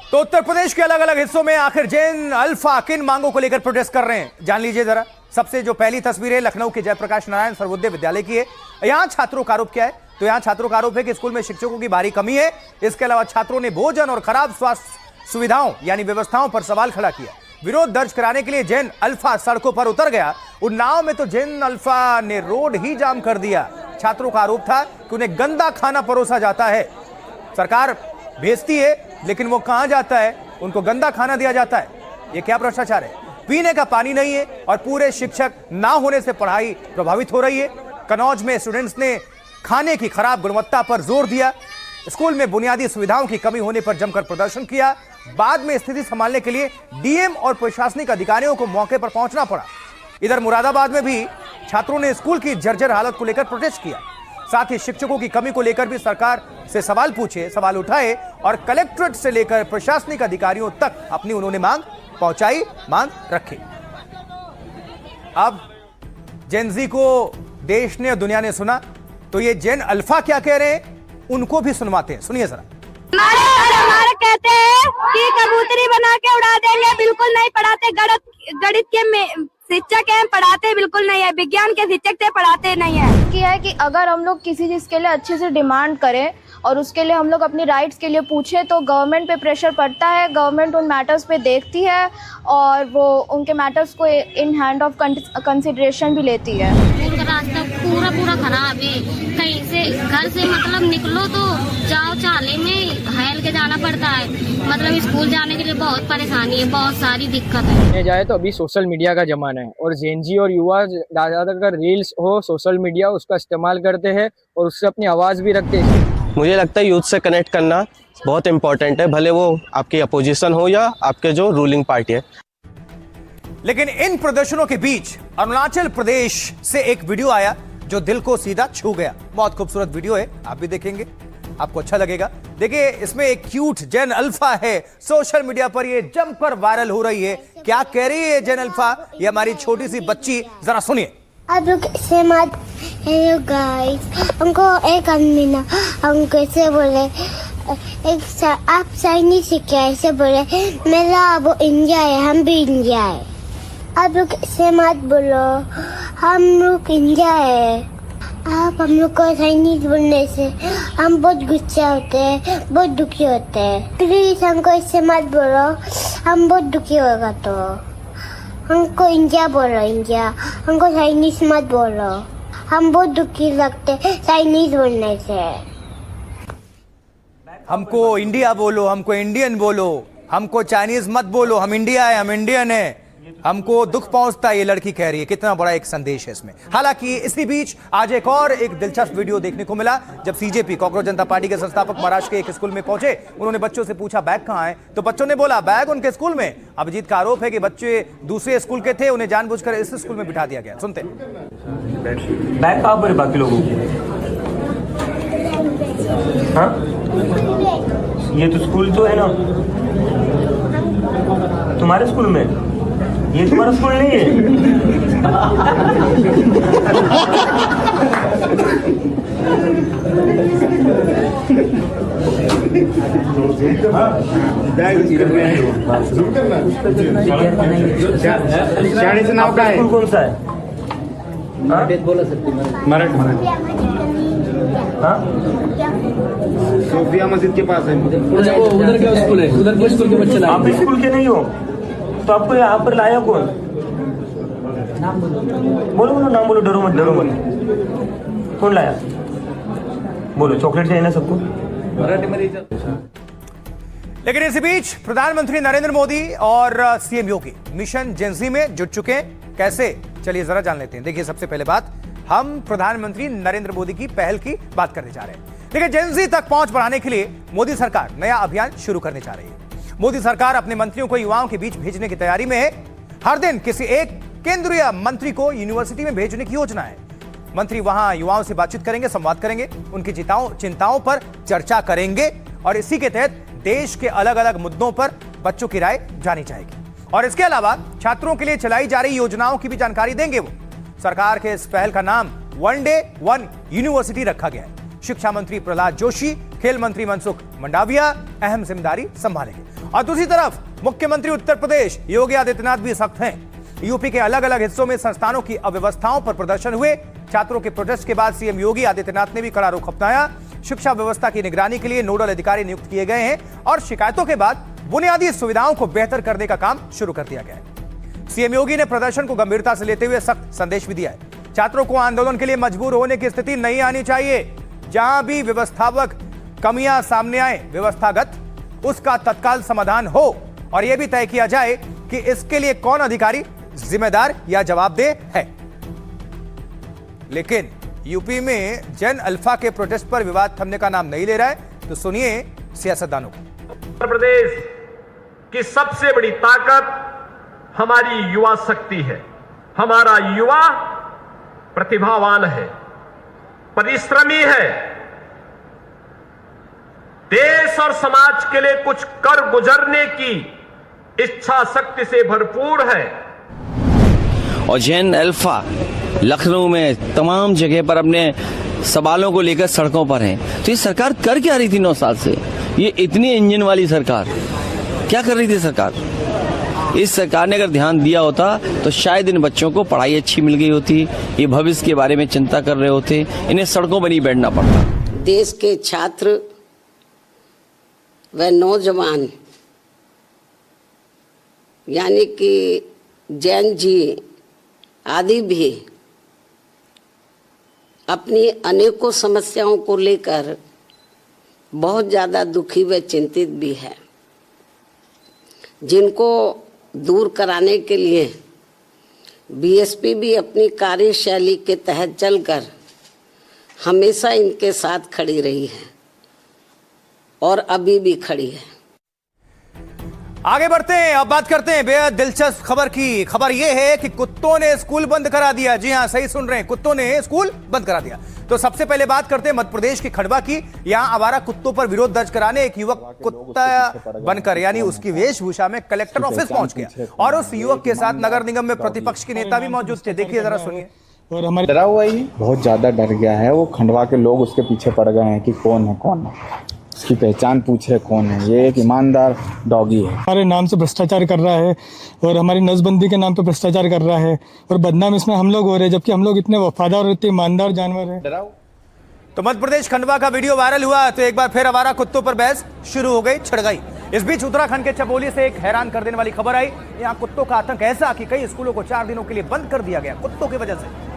तो उत्तर प्रदेश के अलग अलग हिस्सों में आखिर जेन अल्फा किन मांगों को लेकर प्रोटेस्ट कर रहे हैं, जान लीजिए जरा। सबसे जो पहली तस्वीर है लखनऊ के जयप्रकाश नारायण सर्वोदय विद्यालय की है। यहां छात्रों का आरोप क्या है? तो यहां छात्रों का आरोप है कि स्कूल में शिक्षकों की भारी कमी है। इसके अलावा छात्रों ने भोजन और खराब स्वास्थ्य सुविधाओं यानी व्यवस्थाओं पर सवाल खड़ा किया। विरोध दर्ज कराने के लिए जेन अल्फा सड़कों पर उतर गया। उन्नाव में तो जेन अल्फा ने रोड ही जाम कर दिया। छात्रों का आरोप था कि उन्हें गंदा खाना परोसा जाता है, सरकार भेजती है लेकिन वो कहां जाता है, उनको गंदा खाना दिया जाता है। ये क्या भ्रष्टाचार है? पीने का पानी नहीं है और पूरे शिक्षक ना होने से पढ़ाई प्रभावित हो रही है। कन्नौज में स्टूडेंट्स ने खाने की खराब गुणवत्ता पर जोर दिया। स्कूल में बुनियादी सुविधाओं की कमी होने पर जमकर प्रदर्शन किया। बाद में स्थिति संभालने के लिए डीएम और प्रशासनिक अधिकारियों को मौके पर पहुंचना पड़ा। इधर मुरादाबाद में भी छात्रों ने स्कूल की जर्जर हालत को लेकर प्रोटेस्ट किया। साथ ही शिक्षकों की कमी को लेकर भी सरकार से सवाल पूछे, सवाल उठाए और कलेक्ट्रेट से लेकर प्रशासनिक अधिकारियों तक अपनी उन्होंने मांग पहुंचाई, मांग रखी। अब जेनजी को देश ने और दुनिया ने सुना, तो ये जेन अल्फा क्या कह रहे हैं उनको भी सुनवाते हैं, सुनिए जरा। हमारे कहते हैं कि कबूतरी बना के उड़ा देंगे, बिल्कुल नहीं पढ़ाते। गणित के शिक्षक हैं, पढ़ाते बिल्कुल नहीं है। विज्ञान के शिक्षक थे, पढ़ाते नहीं है। कि अगर हम लोग किसी चीज के लिए अच्छे से डिमांड करें और उसके लिए हम लोग अपनी राइट्स के लिए पूछे तो गवर्नमेंट पे प्रेशर पड़ता है, गवर्नमेंट उन मैटर्स पे देखती है और वो उनके मैटर्स को इन हैंड ऑफ कंसिडरेशन भी लेती है। स्कूल का रास्ता पूरा खराब है, कहीं से घर से मतलब निकलो तो जाओ चाले में हेल के जाना पड़ता है, मतलब स्कूल जाने के लिए बहुत परेशानी है, बहुत सारी दिक्कत है। जाए तो अभी सोशल मीडिया का जमाना है और जेनजी और युवा ज़्यादातर रील्स हो सोशल मीडिया उसका इस्तेमाल करते हैं और उससे अपनी आवाज़ भी रखते हैं। मुझे लगता है यूथ से कनेक्ट करना बहुत इम्पोर्टेंट है, भले वो आपकी अपोजिशन हो या आपके जो रूलिंग पार्टी है। लेकिन इन प्रदर्शनों के बीच अरुणाचल प्रदेश से एक वीडियो आया जो दिल को सीधा छू गया। बहुत खूबसूरत वीडियो है, आप भी देखेंगे, आपको अच्छा लगेगा। देखिए, इसमें एक क्यूट जेन अल्फा है, सोशल मीडिया पर ये जमकर वायरल हो रही है। क्या कह रही है जेन अल्फा, ये हमारी छोटी सी बच्ची, जरा सुनिए। आप लोग से मत, हेलो गाइस, हमको एक आदमी ना हमको ऐसे बोले, आप चाइनीज सीखे ऐसे बोले, मेरा वो इंडिया है, हम भी इंडिया है। आप लोग से मत बोलो, हम लोग इंडिया है। आप हम लोग को चाइनीज बोलने से हम बहुत गुस्से होते हैं, बहुत दुखी होते हैं। प्लीज हमको इससे मत बोलो, हम बहुत दुखी होगा। तो हमको इंडिया बोलो, इंडिया, हमको चाइनीज मत बोलो, हम बहुत दुखी लगते चाइनीज बोलने से। हमको इंडिया बोलो, हमको इंडियन बोलो, हमको चाइनीज मत बोलो, हम इंडिया है, हम इंडियन है, हमको दुख पहुंचता है, ये लड़की कह रही है। कितना बड़ा एक संदेश है इसमें। हालांकि इसी बीच आज एक और एक दिलचस्प वीडियो देखने को मिला, जब सीजेपी कॉकरोच जनता पार्टी के संस्थापक महाराष्ट्र के एक स्कूल में पहुंचे। उन्होंने बच्चों से पूछा बैग कहां है, तो बच्चों ने बोला बैग उनके स्कूल में। अभिजीत का आरोप है कि बच्चे दूसरे स्कूल के थे, उन्हें जानबूझकर इस स्कूल में बिठा दिया गया। सुनते बैग कहां पर बाकी लोगों की? हाँ, ये तो स्कूल तो है ना तुम्हारे स्कूल में, ये तुम्हारा स्कूल नहीं है। शाळेचं नाव काय? स्कूल कौन सा है? बोला सकते मराठी। हाँ, सोफिया मस्जिद के पास है। उधर क्या स्कूल है? उधर के स्कूल के बच्चे। आप स्कूल के नहीं हो तो आपको यहाँ पर लाया कौन? बोलो नाम बोलो, डरो मत। कौन लाया? बोलो, चॉकलेट चाहिए ना सबको? लेकिन इसी बीच प्रधानमंत्री नरेंद्र मोदी और सीएम योगी मिशन जेनजी में जुट चुके हैं। कैसे, चलिए जरा जान लेते हैं। देखिए, सबसे पहले बात, हम प्रधानमंत्री नरेंद्र मोदी की पहल की बात करने जा रहे हैं। देखिए, जेनजी तक पहुंच बढ़ाने के लिए मोदी सरकार नया अभियान शुरू करने जा रही है। मोदी सरकार अपने मंत्रियों को युवाओं के बीच भेजने की तैयारी में है। हर दिन किसी एक केंद्रीय मंत्री को यूनिवर्सिटी में भेजने की योजना है। मंत्री वहां युवाओं से बातचीत करेंगे, संवाद करेंगे, उनकी चिंताओं पर चर्चा करेंगे और इसी के तहत देश के अलग अलग मुद्दों पर बच्चों की राय जानी जाएगी। और इसके अलावा छात्रों के लिए चलाई जा रही योजनाओं की भी जानकारी देंगे वो। सरकार के इस पहल का नाम वन डे वन यूनिवर्सिटी रखा गया है। शिक्षा मंत्री प्रहलाद जोशी, खेल मंत्री मनसुख मंडाविया अहम जिम्मेदारी संभालेंगे। और दूसरी तरफ मुख्यमंत्री उत्तर प्रदेश योगी आदित्यनाथ भी सख्त हैं। यूपी के अलग अलग हिस्सों में संस्थानों की अव्यवस्थाओं पर प्रदर्शन हुए। छात्रों के प्रोटेस्ट के बाद सीएम योगी आदित्यनाथ ने भी कड़ा रुख अपनाया। शिक्षा व्यवस्था की निगरानी के लिए नोडल अधिकारी नियुक्त किए गए हैं और शिकायतों के बाद बुनियादी सुविधाओं को बेहतर करने का काम शुरू कर दिया गया है। सीएम योगी ने प्रदर्शन को गंभीरता से लेते हुए सख्त संदेश भी दिया है। छात्रों को आंदोलन के लिए मजबूर होने की स्थिति नहीं आनी चाहिए। जहां भी व्यवस्थात्मक कमियां सामने आए, व्यवस्थागत, उसका तत्काल समाधान हो और यह भी तय किया जाए कि इसके लिए कौन अधिकारी जिम्मेदार या जवाबदेह है। लेकिन यूपी में जेन अल्फा के प्रोटेस्ट पर विवाद थमने का नाम नहीं ले रहा है, तो सुनिए सियासतदानों को। उत्तर प्रदेश की सबसे बड़ी ताकत हमारी युवा शक्ति है। हमारा युवा प्रतिभावान है, परिश्रमी है, देश और समाज के लिए कुछ कर गुजरने की इच्छा शक्ति से भरपूर है। और जेन अल्फा लखनऊ में तमाम जगह पर अपने सवालों को लेकर सड़कों पर हैं। तो ये सरकार कर क्या रही थी 9 साल से? ये इतनी इंजन वाली सरकार क्या कर रही थी सरकार? इस सरकार ने अगर ध्यान दिया होता तो शायद इन बच्चों को पढ़ाई अच्छी मिल गई होती, ये भविष्य के बारे में चिंता कर रहे होते, इन्हें सड़कों पर नहीं बैठना पड़ता। देश के छात्र व नौजवान यानी कि जैन जी आदि भी अपनी अनेकों समस्याओं को लेकर बहुत ज़्यादा दुखी व चिंतित भी है, जिनको दूर कराने के लिए बीएसपी भी अपनी कार्यशैली के तहत चलकर हमेशा इनके साथ खड़ी रही है और अभी भी खड़ी है। आगे बढ़ते हैं, अब बात करते हैं बेहद दिलचस्प खबर की। खबर यह है कि कुत्तों ने स्कूल बंद करा दिया। जी हां, सही सुन रहे हैं, कुत्तों ने स्कूल बंद करा दिया। तो सबसे पहले बात करते हैं मध्य प्रदेश के खंडवा की। यहां आवारा कुत्तों पर विरोध दर्ज कराने एक युवक कुत्ता बनकर यानी उसकी वेशभूषा में कलेक्टर ऑफिस पहुंच गया और उस युवक के साथ नगर निगम में प्रतिपक्ष के नेता भी मौजूद थे। देखिए जरा, सुनिए। और हमारे डरा हुआ ही बहुत ज्यादा डर गया है। वो खंडवा के लोग उसके पीछे पड़ गए हैं कि कौन है, उसकी पहचान पूछ रहे कौन है। ये एक ईमानदार डॉगी है। हमारे नाम से भ्रष्टाचार कर रहा है और हमारी नसबंदी के नाम पे भ्रष्टाचार कर रहा है और बदनाम इसमें हम लोग हो रहे हैं, जबकि हम लोग इतने वफादार और इतने ईमानदार जानवर हैं। तो मध्य प्रदेश खंडवा का वीडियो वायरल हुआ तो एक बार फिर आवारा कुत्तों पर बहस शुरू हो गई, छिड़ गई। इस बीच उत्तराखंड के चमोली से एक हैरान कर देने वाली खबर आई। यहाँ कुत्तों का आतंक ऐसा कि कई स्कूलों को 4 दिनों के लिए बंद कर दिया गया कुत्तों की वजह से।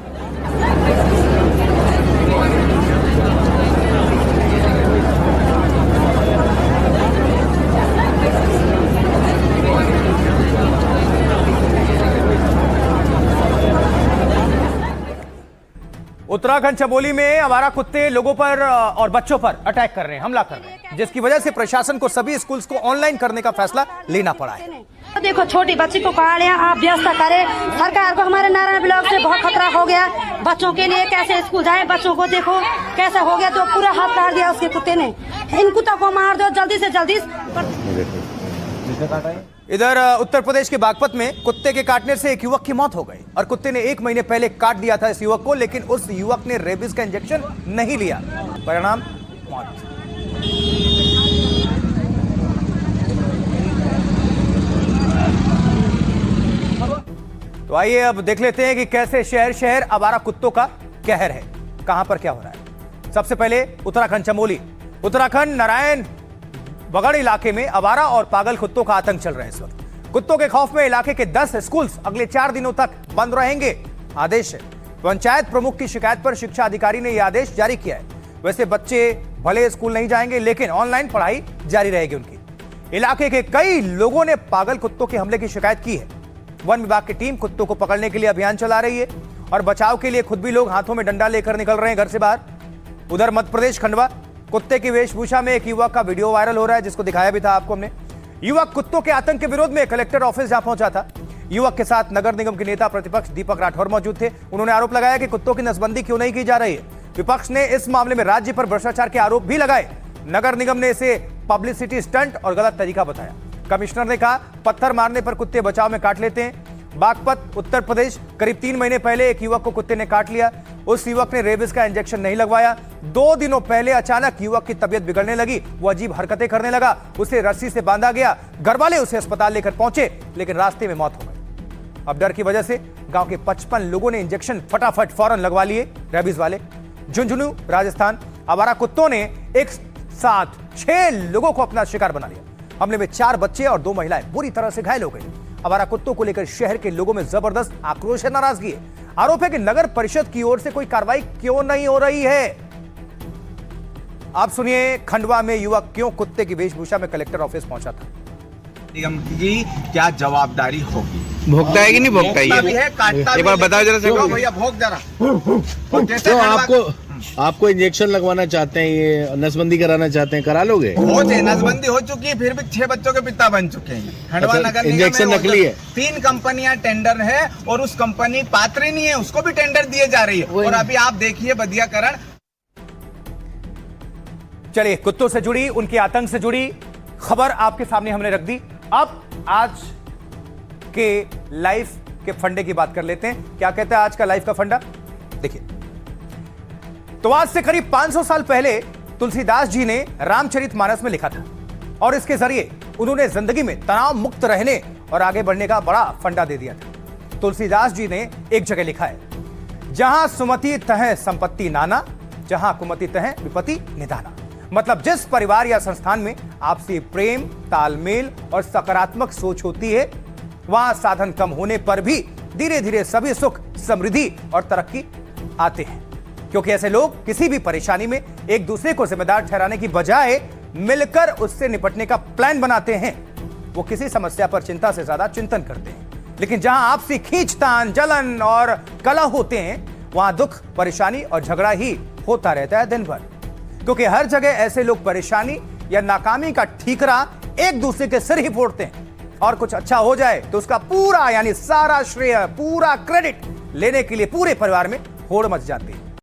उत्तराखंड चमोली में आवारा कुत्ते लोगों पर और बच्चों पर अटैक कर रहे हैं, हमला कर रहे हैं, जिसकी वजह से प्रशासन को सभी स्कूल्स को ऑनलाइन करने का फैसला लेना पड़ा है। देखो, छोटी बच्ची को काट लिया, आप व्यवस्था करें। सरकार को हमारे नारायण ब्लॉक से बहुत खतरा हो गया। बच्चों के लिए कैसे स्कूल जाए, बच्चों को देखो कैसा हो गया। तो पूरा हाथ काट दिया उसके कुत्ते ने। इन कुत्तों को मार दो जल्दी से जल्दी। इधर उत्तर प्रदेश के बागपत में कुत्ते के काटने से एक युवक की मौत हो गई और कुत्ते ने 1 महीने पहले काट दिया था इस युवक को, लेकिन उस युवक ने रेबीज का इंजेक्शन नहीं लिया, परिणाम मौत। तो आइए अब देख लेते हैं कि कैसे शहर शहर आवारा कुत्तों का कहर है, कहां पर क्या हो रहा है। सबसे पहले उत्तराखंड चमोली। उत्तराखंड नारायण बगड़ इलाके में आवारा और पागल कुत्तों का आतंक चल रहा है इस वक्त। कुत्तों के खौफ में इलाके के 10 स्कूल्स अगले 4 दिनों तक बंद रहेंगे। आदेश है पंचायत प्रमुख की शिकायत पर शिक्षा अधिकारी ने यह आदेश जारी किया है। वैसे बच्चे भले स्कूल नहीं जाएंगे लेकिन ऑनलाइन पढ़ाई जारी रहेगी उनकी। इलाके के कई लोगों ने पागल कुत्तों के हमले की शिकायत की है। वन विभाग की टीम कुत्तों को पकड़ने के लिए अभियान चला रही है और बचाव के लिए खुद भी लोग हाथों में डंडा लेकर निकल रहे हैं घर से बाहर। उधर मध्य प्रदेश खंडवा, कुत्ते की वेशभूषा में एक युवक का वीडियो वायरल हो रहा है, जिसको दिखाया भी था आपको हमने। युवक कुत्तों के आतंक के विरोध में कलेक्टर ऑफिस जहां पहुंचा था। युवक के साथ नगर निगम के नेता प्रतिपक्ष दीपक राठौर मौजूद थे। उन्होंने आरोप लगाया कि कुत्तों की नसबंदी क्यों नहीं की जा रही है। विपक्ष ने इस मामले में राज्य पर भ्रष्टाचार के आरोप भी लगाए। नगर निगम ने इसे पब्लिसिटी स्टंट और गलत तरीका बताया। कमिश्नर ने कहा पत्थर मारने पर कुत्ते बचाव में काट लेते हैं। बागपत उत्तर प्रदेश, करीब 3 महीने पहले एक युवक को कुत्ते ने काट लिया। उस युवक ने रेबीज का इंजेक्शन नहीं लगवाया। 2 दिनों पहले अचानक युवक की तबीयत बिगड़ने लगी, वो अजीब हरकतें करने लगा, उसे रस्सी से बांधा गया। घर वाले उसे अस्पताल लेकर पहुंचे लेकिन रास्ते में मौत हो गई। अब डर की वजह से गांव के 55 लोगों ने इंजेक्शन फटाफट फौरन लगवा लिए रेबीज वाले। झुंझुनू राजस्थान, आवारा कुत्तों ने एक साथ 6 लोगों को अपना शिकार बना लिया। हमले में 4 बच्चे और 2 महिलाएं बुरी तरह से घायल हो गई। आवारा कुत्तों को लेकर शहर के लोगों में जबरदस्त आक्रोश है, नाराजगी है। आरोप है कि नगर परिषद की ओर से कोई कार्रवाई क्यों नहीं हो रही है। आप सुनिए खंडवा में युवक क्यों कुत्ते की वेशभूषा में कलेक्टर ऑफिस पहुंचा था। निगम की क्या जवाबदारी होगी? भोगता है कि नहीं भोगता है? एक बार बताओ जरा भैया, भोग जरा। तो आपको इंजेक्शन लगवाना चाहते हैं, ये नसबंदी कराना चाहते हैं, करा लोगे? हो जाए, नसबंदी हो चुकी है, फिर भी 6 बच्चों के पिता बन चुके हैं। खंडवा नगर निगम इंजेक्शन नकली है। 3 कंपनियां टेंडर है और उस कंपनी पात्र नहीं है, उसको भी टेंडर दिए जा रही है। और अभी आप देखिए बदियाकरण। चलिए, कुत्तों से जुड़ी, उनके आतंक से जुड़ी खबर आपके सामने हमने रख दी। अब आज के लाइफ के फंडे की बात कर लेते हैं। क्या कहता है आज का लाइफ का फंडा, देखिए। तो आज से करीब 500 साल पहले तुलसीदास जी ने रामचरितमानस में लिखा था और इसके जरिए उन्होंने जिंदगी में तनाव मुक्त रहने और आगे बढ़ने का बड़ा फंडा दे दिया था। तुलसीदास जी ने एक जगह लिखा है, जहां सुमति तह संपत्ति नाना, जहां कुमति तह विपत्ति निदाना। मतलब जिस परिवार या संस्थान में आपसी प्रेम, तालमेल और सकारात्मक सोच होती है, वहां साधन कम होने पर भी धीरे धीरे सभी सुख, समृद्धि और तरक्की आते हैं। क्योंकि ऐसे लोग किसी भी परेशानी में एक दूसरे को जिम्मेदार ठहराने की बजाय मिलकर उससे निपटने का प्लान बनाते हैं। वो किसी समस्या पर चिंता से ज्यादा चिंतन करते हैं। लेकिन जहां आपसी खींचतान, जलन और कलह होते हैं, वहां दुख, परेशानी और झगड़ा ही होता रहता है दिन भर। क्योंकि हर जगह ऐसे लोग परेशानी या नाकामी का ठीकरा एक दूसरे के सिर ही फोड़ते हैं, और कुछ अच्छा हो जाए तो उसका पूरा यानी सारा श्रेय, पूरा क्रेडिट लेने के लिए पूरे परिवार में होड़ मच जाती है।